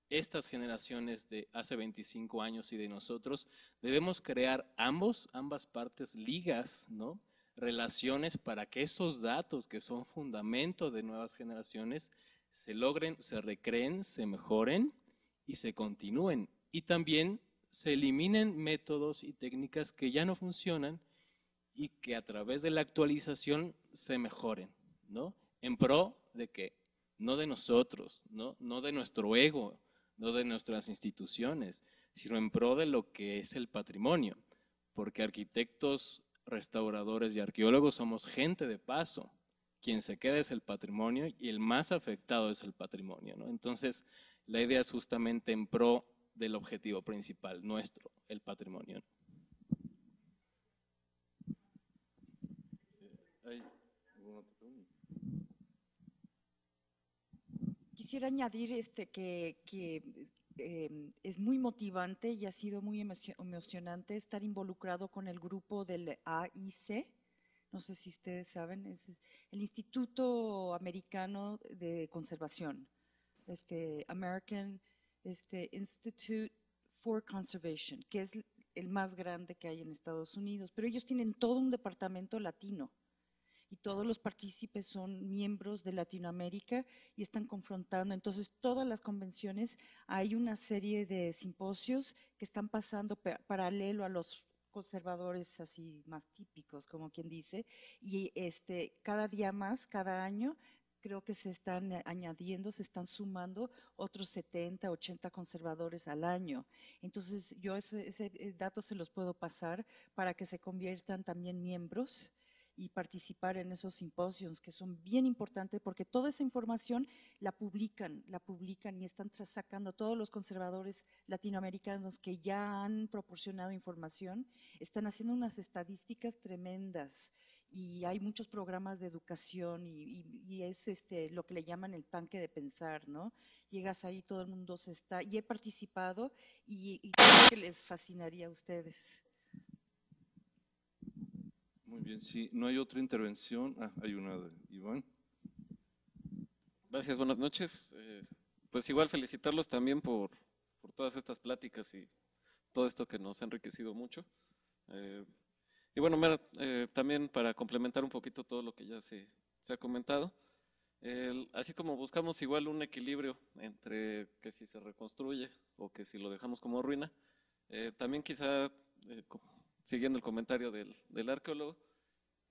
Speaker 8: estas generaciones de hace 25 años y de nosotros, debemos crear ambas partes, ligas, ¿no? Relaciones para que esos datos que son fundamento de nuevas generaciones se logren, se recreen, se mejoren y se continúen. Y también se eliminen métodos y técnicas que ya no funcionan y que a través de la actualización se mejoren, ¿no? En pro de que, no de nosotros, no de nuestro ego, no de nuestras instituciones, sino en pro de lo que es el patrimonio, porque arquitectos, restauradores y arqueólogos somos gente de paso. Quien se queda es el patrimonio y el más afectado es el patrimonio, ¿no? Entonces, la idea es justamente en pro del objetivo principal nuestro, el patrimonio.
Speaker 2: ¿Hay alguna otra pregunta?
Speaker 3: Quisiera añadir que es muy motivante y ha sido muy emocionante estar involucrado con el grupo del AIC. No sé si ustedes saben, es el Instituto Americano de Conservación, American Institute for Conservation, que es el más grande que hay en Estados Unidos, pero ellos tienen todo un departamento latino y todos los partícipes son miembros de Latinoamérica y están confrontando. Entonces, todas las convenciones, hay una serie de simposios que están pasando paralelo a los conservadores así más típicos, como quien dice, y cada día más, cada año, creo que se están añadiendo, se están sumando otros 70, 80 conservadores al año. Entonces, yo ese dato se los puedo pasar para que se conviertan también miembros y participar en esos simposios que son bien importantes porque toda esa información la publican y están sacando todos los conservadores latinoamericanos que ya han proporcionado información, están haciendo unas estadísticas tremendas y hay muchos programas de educación y es lo que le llaman el tanque de pensar, ¿no? Llegas ahí, todo el mundo y he participado y creo que les fascinaría a ustedes.
Speaker 2: Muy bien, si no hay otra intervención, hay una de Iván.
Speaker 9: Gracias, buenas noches. Pues igual felicitarlos también por todas estas pláticas y todo esto que nos ha enriquecido mucho. Y bueno, también para complementar un poquito todo lo que ya se ha comentado, así como buscamos igual un equilibrio entre que si se reconstruye o que si lo dejamos como ruina, también quizá, siguiendo el comentario del arqueólogo,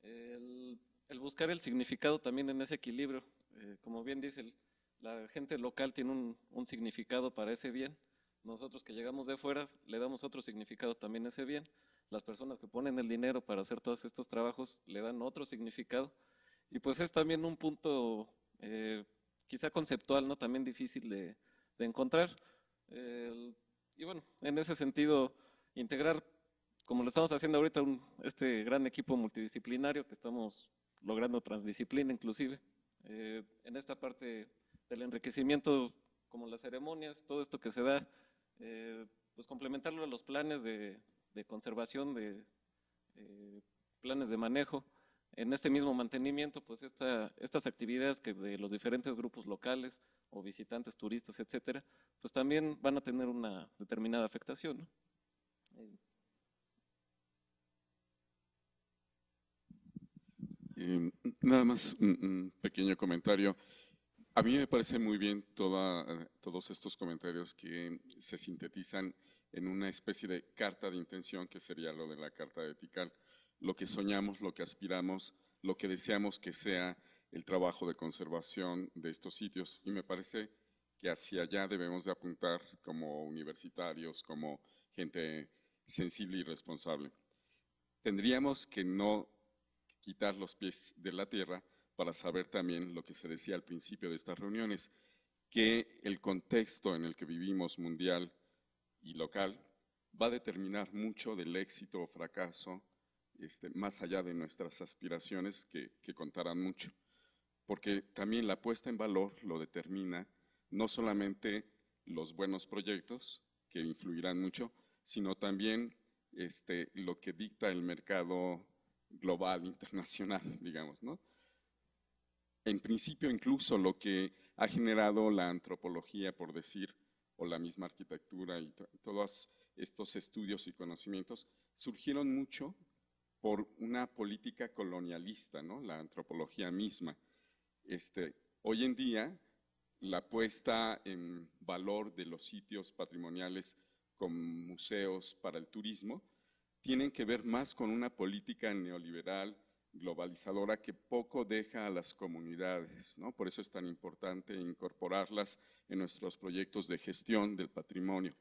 Speaker 9: el buscar el significado también en ese equilibrio. Como bien dice, la gente local tiene un significado para ese bien, nosotros que llegamos de fuera le damos otro significado también a ese bien. Las personas que ponen el dinero para hacer todos estos trabajos le dan otro significado. Y pues es también un punto quizá conceptual, ¿no? También difícil de encontrar. Y bueno, en ese sentido, integrar, como lo estamos haciendo ahorita, este gran equipo multidisciplinario que estamos logrando transdisciplina inclusive, en esta parte del enriquecimiento, como las ceremonias, todo esto que se da, pues complementarlo a los planes de conservación, de planes de manejo, en este mismo mantenimiento, pues estas actividades que de los diferentes grupos locales o visitantes, turistas, etcétera, pues también van a tener una determinada afectación, ¿no?
Speaker 4: Nada más un pequeño comentario. A mí me parece muy bien todos estos comentarios que se sintetizan en una especie de carta de intención, que sería lo de la carta de Tikal, lo que soñamos, lo que aspiramos, lo que deseamos que sea el trabajo de conservación de estos sitios. Y me parece que hacia allá debemos de apuntar como universitarios, como gente sensible y responsable. Tendríamos que no quitar los pies de la tierra para saber también lo que se decía al principio de estas reuniones, que el contexto en el que vivimos, mundial y local, va a determinar mucho del éxito o fracaso, más allá de nuestras aspiraciones que contarán mucho. Porque también la puesta en valor lo determina no solamente los buenos proyectos, que influirán mucho, sino también lo que dicta el mercado global, internacional, digamos, ¿no? En principio, incluso lo que ha generado la antropología, por decir, o la misma arquitectura y todos estos estudios y conocimientos, surgieron mucho por una política colonialista, ¿no? La antropología misma. Hoy en día, la puesta en valor de los sitios patrimoniales como museos para el turismo tienen que ver más con una política neoliberal, globalizadora, que poco deja a las comunidades, ¿no? Por eso es tan importante incorporarlas en nuestros proyectos de gestión del patrimonio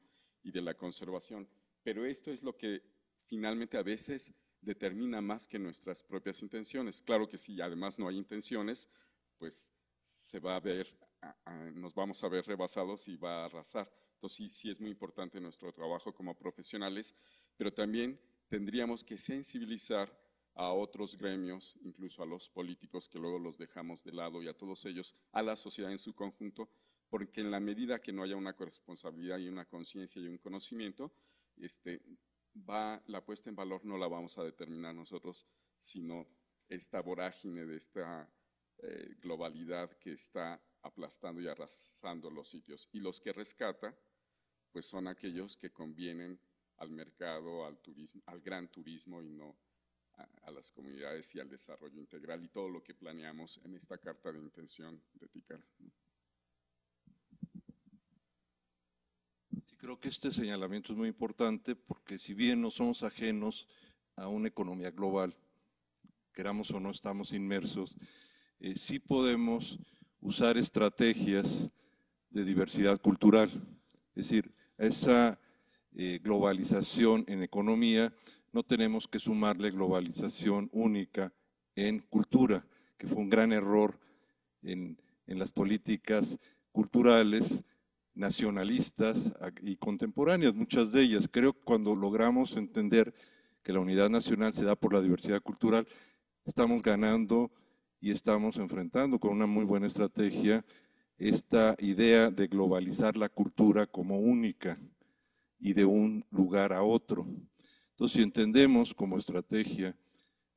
Speaker 4: y de la conservación. Pero esto es lo que finalmente a veces determina más que nuestras propias intenciones. Claro que si además no hay intenciones, pues se va a ver, nos vamos a ver rebasados y va a arrasar. Entonces sí es muy importante nuestro trabajo como profesionales, pero también tendríamos que sensibilizar a otros gremios, incluso a los políticos que luego los dejamos de lado, y a todos ellos, a la sociedad en su conjunto, porque en la medida que no haya una corresponsabilidad y una conciencia y un conocimiento, la puesta en valor no la vamos a determinar nosotros, sino esta vorágine de esta globalidad que está aplastando y arrasando los sitios. Y los que rescata, pues son aquellos que convienen al mercado, al turismo, al gran turismo, y no a las comunidades y al desarrollo integral y todo lo que planeamos en esta carta de intención de Tikal.
Speaker 2: Sí, creo que este señalamiento es muy importante porque si bien no somos ajenos a una economía global, queramos o no estamos inmersos, sí podemos usar estrategias de diversidad cultural, es decir, esa globalización en economía, no tenemos que sumarle globalización única en cultura, que fue un gran error en las políticas culturales nacionalistas y contemporáneas, muchas de ellas. Creo que cuando logramos entender que la unidad nacional se da por la diversidad cultural, estamos ganando y estamos enfrentando con una muy buena estrategia esta idea de globalizar la cultura como única y de un lugar a otro. Entonces, si entendemos como estrategia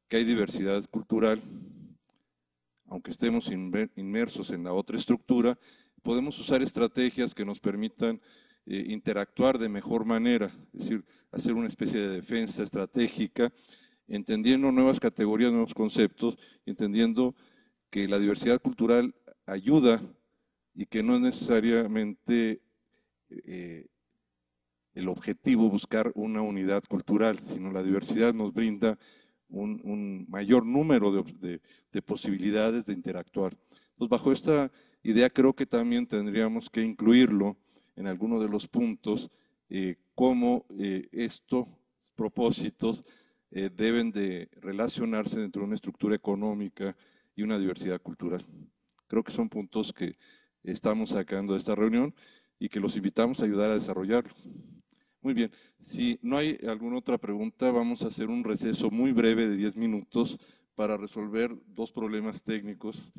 Speaker 2: que hay diversidad cultural, aunque estemos inmersos en la otra estructura, podemos usar estrategias que nos permitan interactuar de mejor manera, es decir, hacer una especie de defensa estratégica, entendiendo nuevas categorías, nuevos conceptos, entendiendo que la diversidad cultural ayuda y que no es necesariamente el objetivo buscar una unidad cultural, sino la diversidad nos brinda un mayor número de posibilidades de interactuar. Entonces, bajo esta idea creo que también tendríamos que incluirlo en alguno de los puntos cómo estos propósitos deben de relacionarse dentro de una estructura económica y una diversidad cultural. Creo que son puntos que estamos sacando de esta reunión y que los invitamos a ayudar a desarrollarlos. Muy bien, si no hay alguna otra pregunta, vamos a hacer un receso muy breve de 10 minutos para resolver 2 problemas técnicos